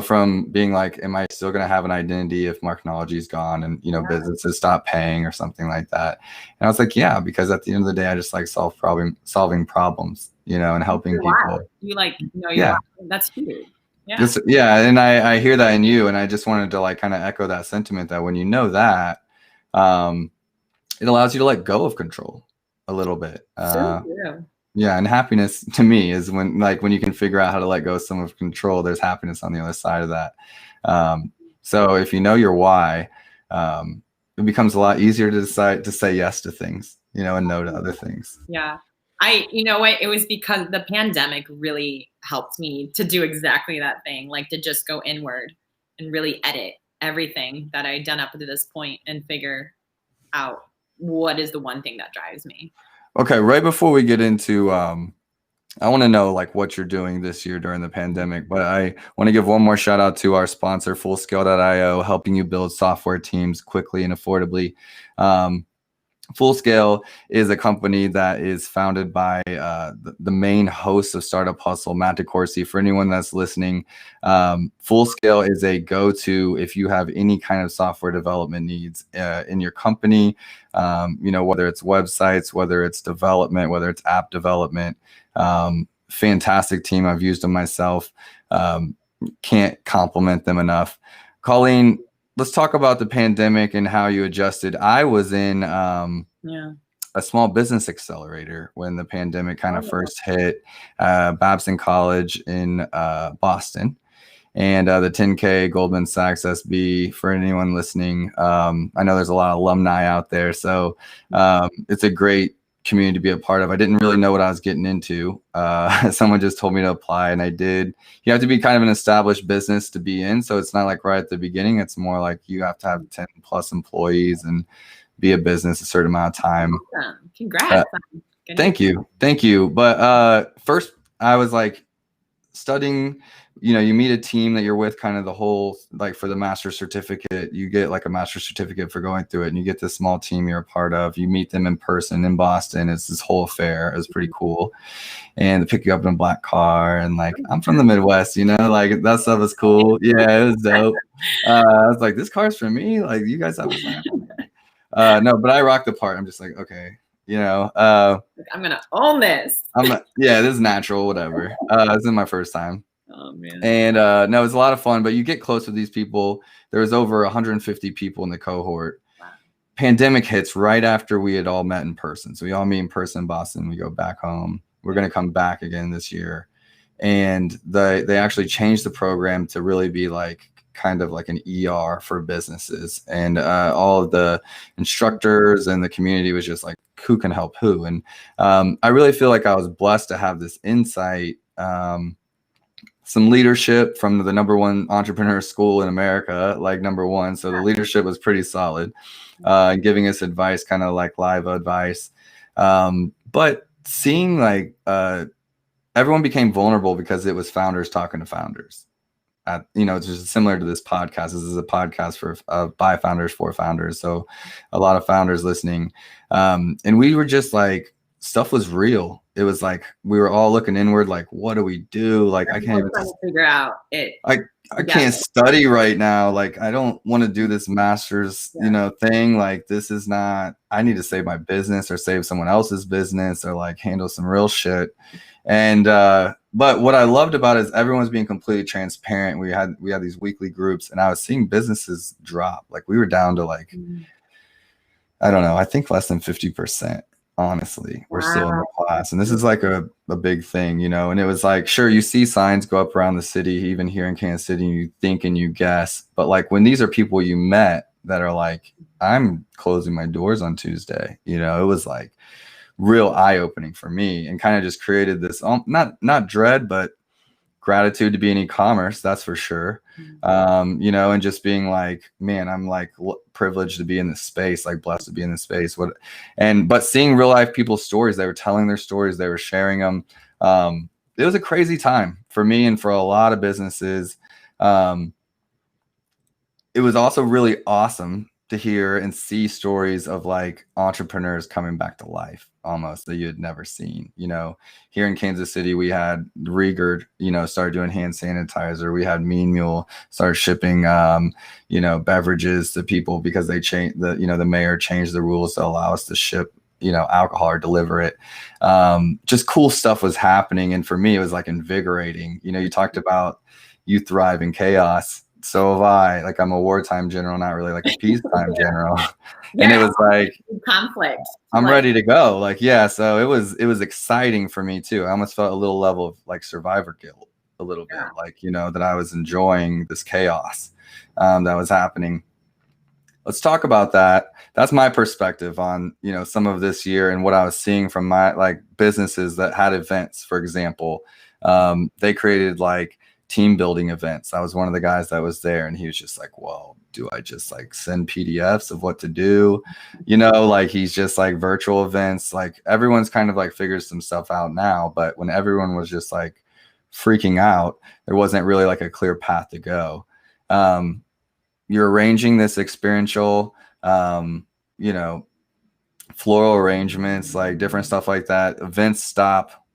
From being like, am I still going to have an identity if Marknology is gone and, businesses stop paying or something like that? And I was like, yeah, because at the end of the day, I just like solving problems, and helping people. That's huge. Yeah. And I hear that in you. And I just wanted to like kind of echo that sentiment that when that, it allows you to let go of control a little bit. Yeah, and happiness to me is when you can figure out how to let go of some of control, there's happiness on the other side of that. So if you know your why, it becomes a lot easier to decide to say yes to things, and no to other things. Yeah. It was because the pandemic really helped me to do exactly that thing, like to just go inward and really edit everything that I'd done up to this point and figure out what is the one thing that drives me. Okay, right before we get into, I want to know like what you're doing this year during the pandemic, but I want to give one more shout out to our sponsor, Fullscale.io, helping you build software teams quickly and affordably. Fullscale is a company that is founded by the main host of Startup Hustle, Matt DeCourcy. For anyone that's listening, Fullscale is a go-to if you have any kind of software development needs in your company, whether it's websites, whether it's development, whether it's app development. Fantastic team. I've used them myself. Can't compliment them enough. Colleen, let's talk about the pandemic and how you adjusted. I was in a small business accelerator when the pandemic kind of first hit, Babson College in Boston, and the 10K Goldman Sachs SB. For anyone listening, I know there's a lot of alumni out there, so it's a great community to be a part of. I didn't really know what I was getting into. Someone just told me to apply, and I did. You have to be kind of an established business to be in, so it's not like right at the beginning. It's more like you have to have 10 plus employees and be a business a certain amount of time. Awesome. Congrats. Thank you. But first I was like studying, you meet a team that you're with kind of the whole, like for the master's certificate, you get like a master's certificate for going through it, and you get this small team you're a part of. You meet them in person in Boston. It's this whole affair. It was pretty cool. And they pick you up in a black car, and like, I'm from the Midwest, like that stuff is cool. Yeah, it was dope. I was like, this car's for me. Like, you guys have a no, but I rock the part. I'm just like, okay, I'm gonna own this. This is natural, whatever. This is my first time. Oh man. And no, it was a lot of fun, but you get close with these people. There was over 150 people in the cohort. Wow. Pandemic hits right after we had all met in person. So we all meet in person in Boston. We go back home. We're going to come back again this year. And they actually changed the program to really be like kind of like an ER for businesses. And all of the instructors and the community was just like, who can help who? And I really feel like I was blessed to have this insight, some leadership from the #1 entrepreneur school in America, like #1. So the leadership was pretty solid, giving us advice, kind of like live advice. But seeing like everyone became vulnerable because it was founders talking to founders. It's just similar to this podcast. This is a podcast by founders for founders. So a lot of founders listening. And we were just like, stuff was real. It was like we were all looking inward, like, what do we do? Like, I can't even figure out it. I can't study right now. Like, I don't want to do this master's, thing. Like, this is not, I need to save my business or save someone else's business or like handle some real shit. And, but what I loved about it is everyone's being completely transparent. We had these weekly groups, and I was seeing businesses drop. Like, we were down to like, I don't know, I think less than 50%. Honestly, we're still in the class, and this is like a big thing, and it was like, sure, you see signs go up around the city, even here in Kansas City, and you think and you guess, but like when these are people you met that are like, I'm closing my doors on Tuesday, it was like real eye-opening for me, and kind of just created this not dread, but gratitude to be in e-commerce, that's for sure. You know, and just being like, man, I'm like privileged to be in this space, like blessed to be in this space. But seeing real life people's stories, they were telling their stories, they were sharing them. It was a crazy time for me and for a lot of businesses. It was also really awesome to hear and see stories of like entrepreneurs coming back to life almost that you had never seen. You know, here in Kansas City, we had Rieger, you know, started doing hand sanitizer. We had Mean Mule start shipping, you know, beverages to people because they changed the mayor changed the rules to allow us to ship, you know, alcohol or deliver it. Just cool stuff was happening. And for me, it was like invigorating. You know, you talked about you thrive in chaos. So have I. Like, I'm a wartime general, not really like a peacetime general. And it was like conflict. I'm ready to go. Like, yeah. So it was exciting for me too. I almost felt a little level of like survivor guilt a little bit, like, you know, that I was enjoying this chaos that was happening. Let's talk about that. That's my perspective on, you know, some of this year and what I was seeing from my like businesses that had events, for example. They created like team building events. I was one of the guys that was there, and he was just like, well, do I just like send PDFs of what to do? You know, like he's just like virtual events. Like everyone's kind of like figures some stuff out now, but when everyone was just like freaking out, there wasn't really like a clear path to go. You're arranging this experiential, you know, floral arrangements, like different stuff like that. Events stop.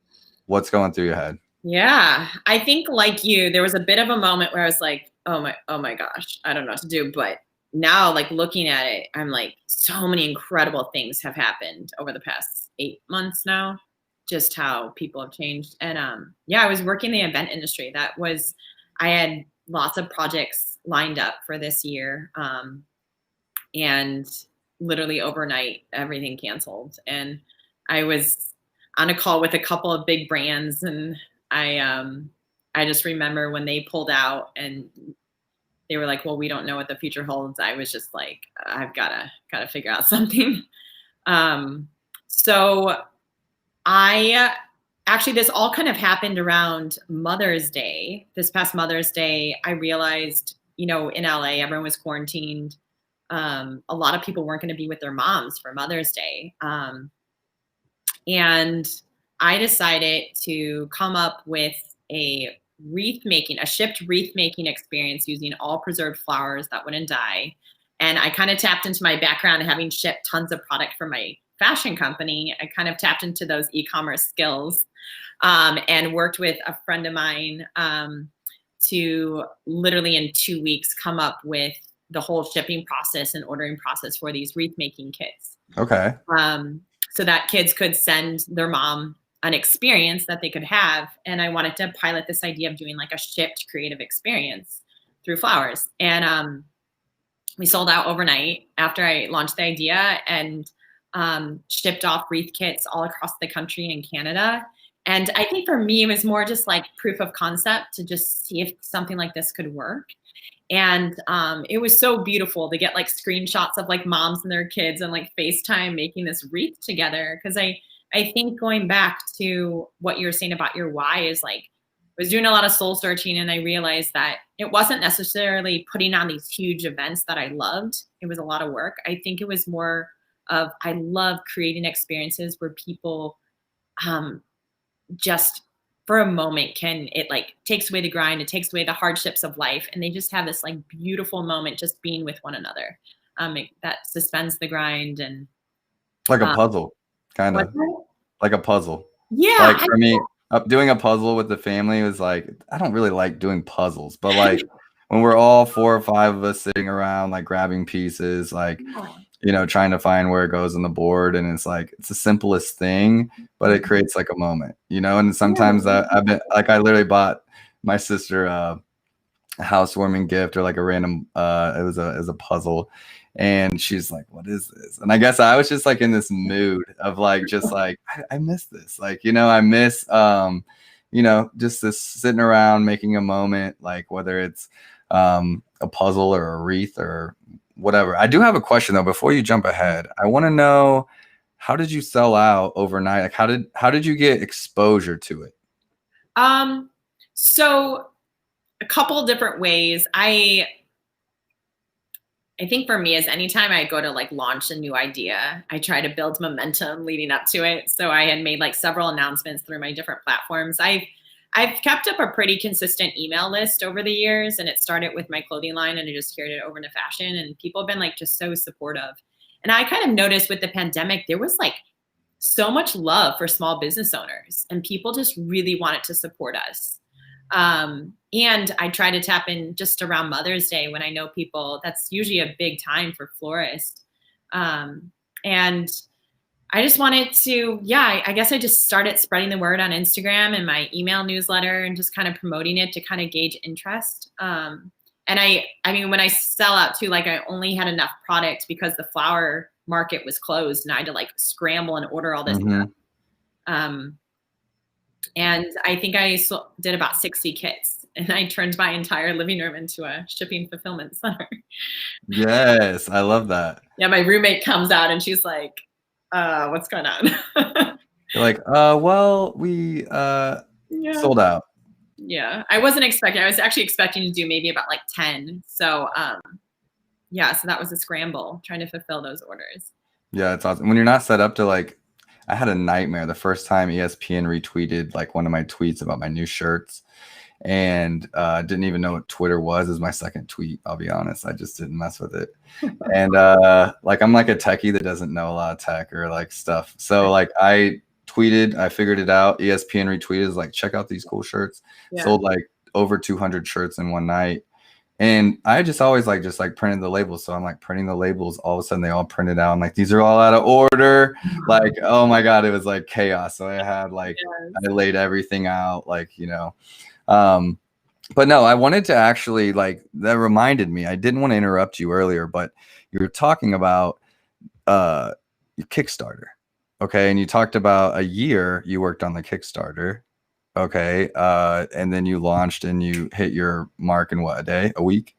What's going through your head? Yeah, I think like you, there was a bit of a moment where I was like, oh my gosh, I don't know what to do. But now, like looking at it, I'm like, so many incredible things have happened over the past 8 months now, just how people have changed. And yeah, I was working in the event industry. I had lots of projects lined up for this year. And literally overnight, everything canceled. And I was on a call with a couple of big brands, and I just remember when they pulled out and they were like, well, we don't know what the future holds. I was just like, I've gotta figure out something. So actually, this all kind of happened around Mother's Day. This past Mother's Day, I realized, you know, in LA, everyone was quarantined. A lot of people weren't going to be with their moms for Mother's Day. And I decided to come up with a shipped wreath making experience using all preserved flowers that wouldn't die. And I kind of tapped into my background, having shipped tons of product for my fashion company. I kind of tapped into those e-commerce skills, and worked with a friend of mine to literally in 2 weeks come up with the whole shipping process and ordering process for these wreath making kits. Okay. So that kids could send their mom an experience that they could have. And I wanted to pilot this idea of doing like a shipped creative experience through flowers. And we sold out overnight after I launched the idea, and shipped off wreath kits all across the country and Canada. And I think for me, it was more just like proof of concept to just see if something like this could work. And it was so beautiful to get like screenshots of like moms and their kids and like FaceTime making this wreath together. Cause I think going back to what you were saying about your why is like, I was doing a lot of soul searching, and I realized that it wasn't necessarily putting on these huge events that I loved. It was a lot of work. I think it was more of, I love creating experiences where people just for a moment it like takes away the grind, it takes away the hardships of life, and they just have this like beautiful moment just being with one another. That suspends the grind. And like a puzzle, kind of like a puzzle. Yeah. Like for me, doing a puzzle with the family was like, I don't really like doing puzzles, but like when we're all 4 or 5 of us sitting around, like grabbing pieces, like, you know, trying to find where it goes on the board. And it's like, it's the simplest thing, but it creates like a moment, you know? And sometimes I've been like, I literally bought my sister a housewarming gift or like a random, it was a puzzle. And she's like, what is this? And I guess I was just like in this mood of like, just like, I miss this. Like, you know, I miss, you know, just this sitting around making a moment, like whether it's a puzzle or a wreath or whatever. I do have a question though, before you jump ahead. I want to know, how did you sell out overnight? Like how did you get exposure to it? So a couple different ways. I think for me is anytime I go to like launch a new idea, I try to build momentum leading up to it. So I had made like several announcements through my different platforms. I've kept up a pretty consistent email list over the years, and it started with my clothing line and I just carried it over into fashion, and people have been like just so supportive. And I kind of noticed with the pandemic, there was like so much love for small business owners and people just really wanted to support us. And I try to tap in just around Mother's Day when I know people, that's usually a big time for florists. And I just wanted to, yeah, I guess I just started spreading the word on Instagram and my email newsletter and just kind of promoting it to kind of gauge interest. And I mean, when I sell out too, like I only had enough product because the flower market was closed and I had to like scramble and order all this stuff. And I think I did about 60 kits, and I turned my entire living room into a shipping fulfillment center. Yes, I love that. Yeah, my roommate comes out and she's like, what's going on? You're like, well, we sold out. Yeah, I wasn't expecting. I was actually expecting to do maybe about like 10. So yeah, so that was a scramble trying to fulfill those orders. Yeah, it's awesome. When you're not set up to like, I had a nightmare the first time ESPN retweeted like one of my tweets about my new shirts, and didn't even know what Twitter was. Is my second tweet. I'll be honest, I just didn't mess with it. And like I'm like a techie that doesn't know a lot of tech or like stuff. So like I tweeted, I figured it out. ESPN retweeted, like, check out these cool shirts. Yeah. Sold like over 200 shirts in one night. And I just always like just like printed the labels. So I'm like printing the labels. All of a sudden they all printed out. I'm like, these are all out of order. Like, oh my God, it was like chaos. So I had like, I laid everything out, like, you know. But no, I wanted to actually like, that reminded me, I didn't want to interrupt you earlier, but you were talking about your Kickstarter. Okay. And you talked about a year you worked on the Kickstarter. Okay. And then you launched and you hit your mark in what, a day, a week?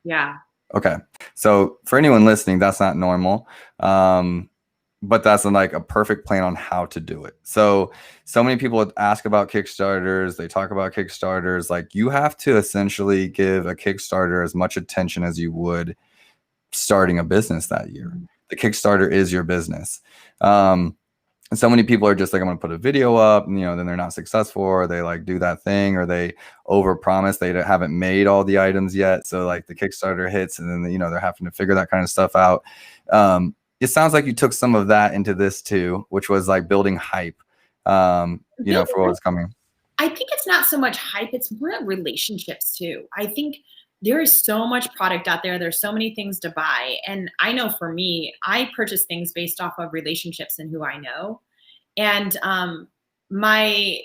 Yeah. Okay. So for anyone listening, that's not normal. But that's like a perfect plan on how to do it. So many people ask about Kickstarters. They talk about Kickstarters. Like you have to essentially give a Kickstarter as much attention as you would starting a business that year. The Kickstarter is your business. And so many people are just like, I'm going to put a video up, and, you know, then they're not successful, or they like do that thing, or they overpromise. They haven't made all the items yet. So like the Kickstarter hits, and then, you know, they're having to figure that kind of stuff out. It sounds like you took some of that into this too, which was like building hype, you know, for what was coming. I think it's not so much hype. It's more relationships too. I think there is so much product out there. There's so many things to buy. And I know for me, I purchase things based off of relationships and who I know. And my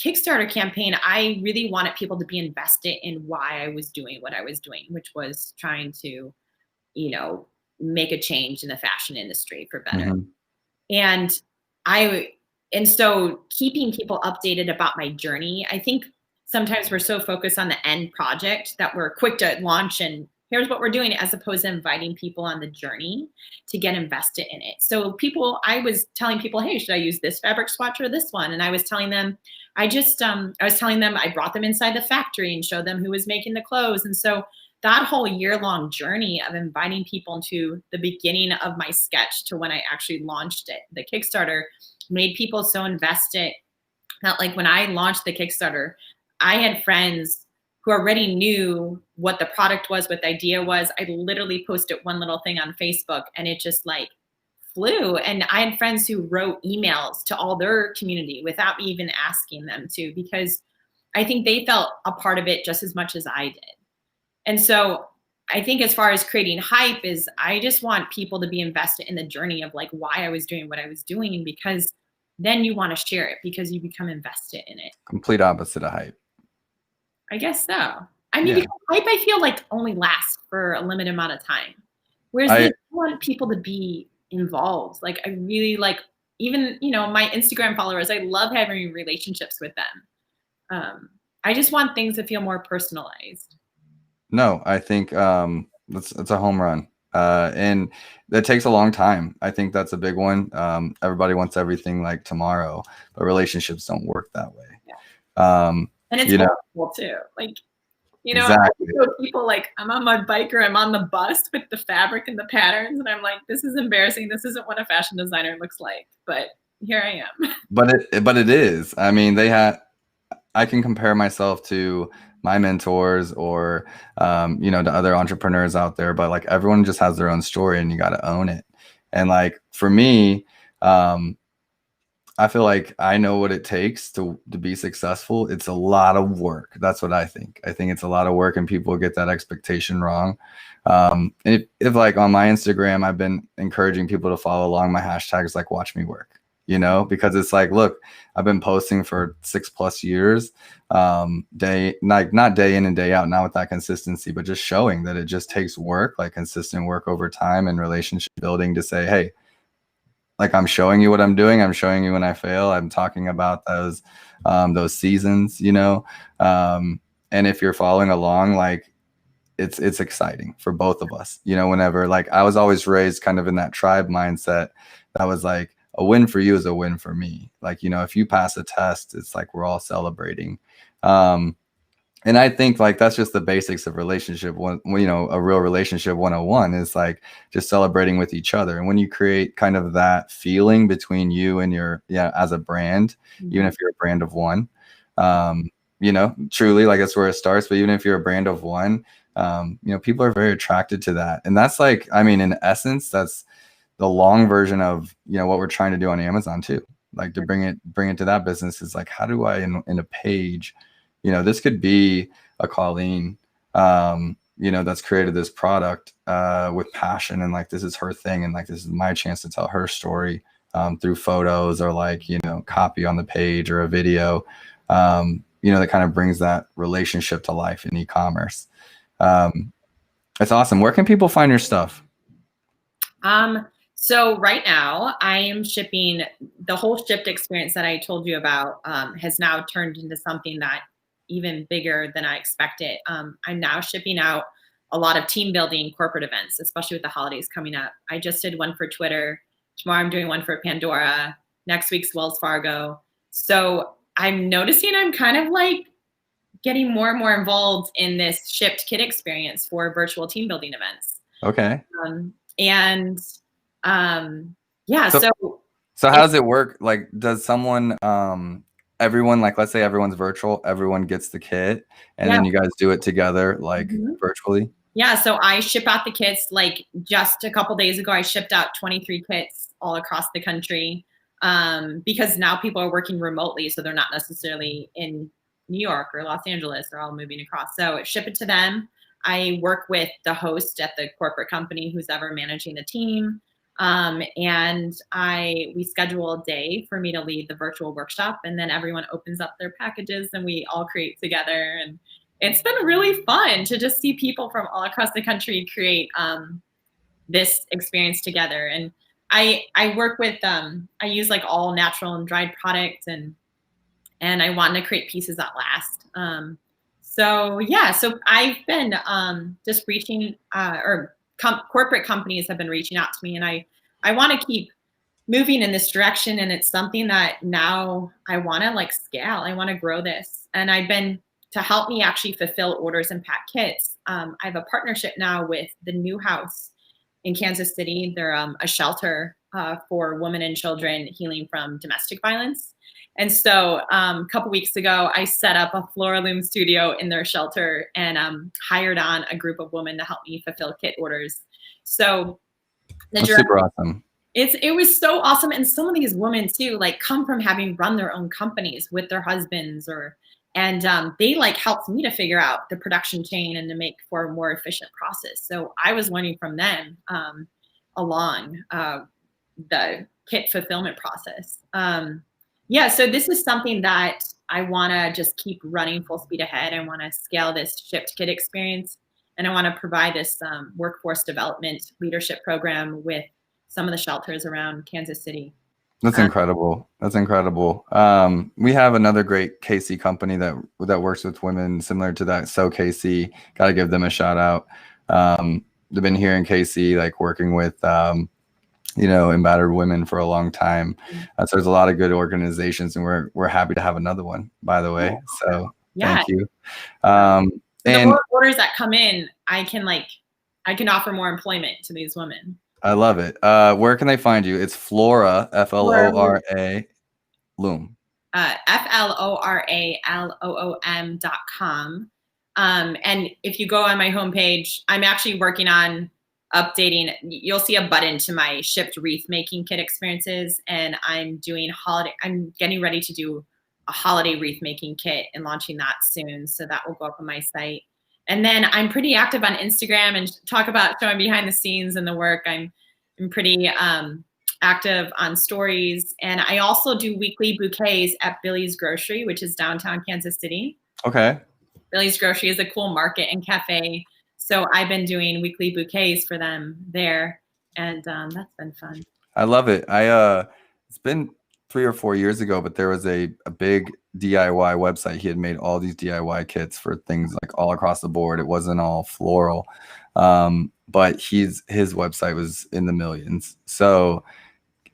Kickstarter campaign, I really wanted people to be invested in why I was doing what I was doing, which was trying to, you know, make a change in the fashion industry for better. And so keeping people updated about my journey, I think sometimes we're so focused on the end project that we're quick to launch and here's what we're doing, as opposed to inviting people on the journey to get invested in it. So I was telling people, hey, should I use this fabric swatch or this one? And I was telling them, I brought them inside the factory and showed them who was making the clothes. And so that whole year-long journey of inviting people to the beginning of my sketch to when I actually launched it, the Kickstarter, made people so invested that like when I launched the Kickstarter, I had friends who already knew what the product was, what the idea was. I literally posted one little thing on Facebook and it just like flew. And I had friends who wrote emails to all their community without me even asking them to, because I think they felt a part of it just as much as I did. And so I think as far as creating hype is, I just want people to be invested in the journey of like why I was doing what I was doing, because then you want to share it because you become invested in it. Complete opposite of hype. I guess so. I mean, because hype, I feel like only lasts for a limited amount of time. Whereas I want people to be involved. Like I really like, even, you know, my Instagram followers, I love having relationships with them. I just want things to feel more personalized. No, I think it's a home run. And that takes a long time. I think that's a big one. Everybody wants everything like tomorrow, but relationships don't work that way. And it's horrible too. Like, exactly. I show people like I'm on my bike or I'm on the bus with the fabric and the patterns, and I'm like, this is embarrassing. This isn't what a fashion designer looks like, but here I am. But it is. I mean, I can compare myself to my mentors or, to other entrepreneurs out there, but like everyone just has their own story and you got to own it. And like, for me, I feel like I know what it takes to be successful. It's a lot of work. That's what I think. I think it's a lot of work and people get that expectation wrong. And if like on my Instagram, I've been encouraging people to follow along my hashtags, like watch me work, because it's like, look, I've been posting for 6+ years, not day in and day out, not with that consistency, but just showing that it just takes work, like consistent work over time and relationship building to say, hey, like I'm showing you what I'm doing. I'm showing you when I fail. I'm talking about those seasons, and if you're following along, like it's exciting for both of us, whenever, like I was always raised kind of in that tribe mindset that was like a win for you is a win for me. Like, if you pass a test, it's like we're all celebrating. And I think like that's just the basics of relationship. A real relationship 101 is like just celebrating with each other. And when you create kind of that feeling between you and as a brand, even if you're a brand of one, truly, like that's where it starts. But even if you're a brand of one, people are very attracted to that. And that's like, I mean, in essence, that's the long version of, what we're trying to do on Amazon too. Like to bring it to that business is like, how do I in a page, this could be a Colleen, that's created this product with passion, and like this is her thing, and like this is my chance to tell her story through photos or like copy on the page or a video, that kind of brings that relationship to life in e-commerce. It's awesome. Where can people find your stuff? So right now I am shipping the whole shipped experience that I told you about, has now turned into something that even bigger than I expected. I'm now shipping out a lot of team building corporate events, especially with the holidays coming up. I just did one for Twitter. Tomorrow I'm doing one for Pandora. Next week's Wells Fargo. So I'm noticing I'm kind of like getting more and more involved in this shipped kit experience for virtual team building events. Okay. So how does it work? Like, does someone, everyone, like, let's say everyone's virtual, everyone gets the kit, and then you guys do it together, like virtually? Yeah. So I ship out the kits. Like just a couple days ago, I shipped out 23 kits all across the country, because now people are working remotely. So they're not necessarily in New York or Los Angeles. They're all moving across. So ship it to them. I work with the host at the corporate company who's ever managing the team. And we schedule a day for me to lead the virtual workshop, and then everyone opens up their packages and we all create together. And it's been really fun to just see people from all across the country create this experience together. And I work with I use like all natural and dried products, and I want to create pieces that last. So I've been just reaching corporate companies have been reaching out to me, and I want to keep moving in this direction. And it's something that now I want to like scale. I want to grow this. And to help me actually fulfill orders and pack kits, I have a partnership now with the New House in Kansas City. They're a shelter for women and children healing from domestic violence. And so a couple weeks ago, I set up a Floraloom Studio in their shelter and hired on a group of women to help me fulfill kit orders. So that's super awesome. It was so awesome. And some of these women too, like come from having run their own companies with their husbands, and they like helped me to figure out the production chain and to make for a more efficient process. So I was learning from them along the kit fulfillment process. So this is something that I want to just keep running full speed ahead. I want to scale this shipped kit experience, and I want to provide this workforce development leadership program with some of the shelters around Kansas City. That's incredible. That's incredible. We have another great KC company that works with women similar to that. So KC, got to give them a shout out. They've been here in KC, like working with, embattled women for a long time. So there's a lot of good organizations, and we're happy to have another one, by the way. So Yeah. Thank you. So the And more orders that come in, I can offer more employment to these women. I love it. Where can they find you? It's Flora, Flora, Loom. FLORALOOM.com. And if you go on my homepage, I'm actually working on updating. You'll see a button to my shipped wreath making kit experiences, and I'm getting ready to do a holiday wreath making kit and launching that soon. So that will go up on my site. And then I'm pretty active on Instagram and talk about showing behind the scenes and the work. I'm pretty active on stories. And I also do weekly bouquets at Billy's Grocery, which is downtown Kansas City. Okay. Billy's Grocery is a cool market and cafe. So I've been doing weekly bouquets for them there. And that's been fun. I love it. It's been 3 or 4 years ago, but there was a big DIY website. He had made all these DIY kits for things like all across the board. It wasn't all floral. But his website was in the millions. So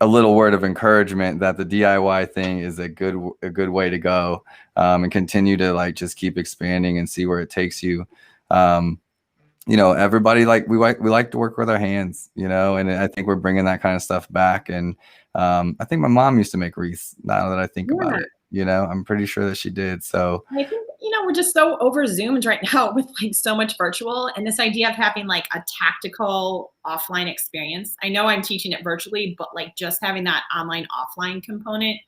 a little word of encouragement that the DIY thing is a good way to go, and continue to just keep expanding and see where it takes you. Everybody we like to work with our hands, and I think we're bringing that kind of stuff back. And I think my mom used to make wreaths. Now that I think about it, I'm pretty sure that she did. So I think we're just so over zoomed right now with so much virtual, and this idea of having a tactical offline experience. I know I'm teaching it virtually, but just having that online offline component,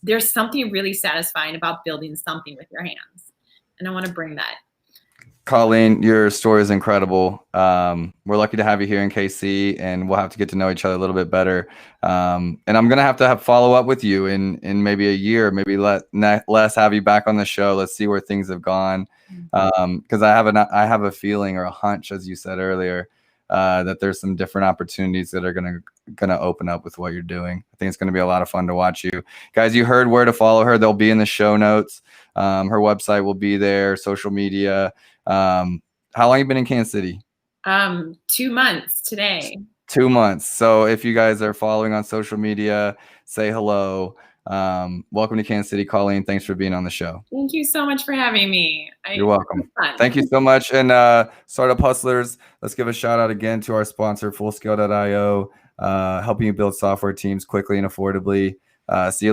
there's something really satisfying about building something with your hands, and I want to bring that. Colleen, your story is incredible. We're lucky to have you here in KC, and we'll have to get to know each other a little bit better. And I'm gonna have to follow up with you in maybe a year, maybe less, have you back on the show. Let's see where things have gone. Because I have a feeling or a hunch, as you said earlier, that there's some different opportunities that are gonna open up with what you're doing. I think it's gonna be a lot of fun to watch you guys. You heard where to follow her. They'll be in the show notes. Her website will be there, social media. How long you been in Kansas City? 2 months today. 2 months. So if you guys are following on social media, say hello. Welcome to Kansas City, Colleen. Thanks for being on the show. Thank you so much for having me. You're welcome. Thank you so much. And Startup Hustlers, let's give a shout out again to our sponsor, Fullscale.io, helping you build software teams quickly and affordably. See you later.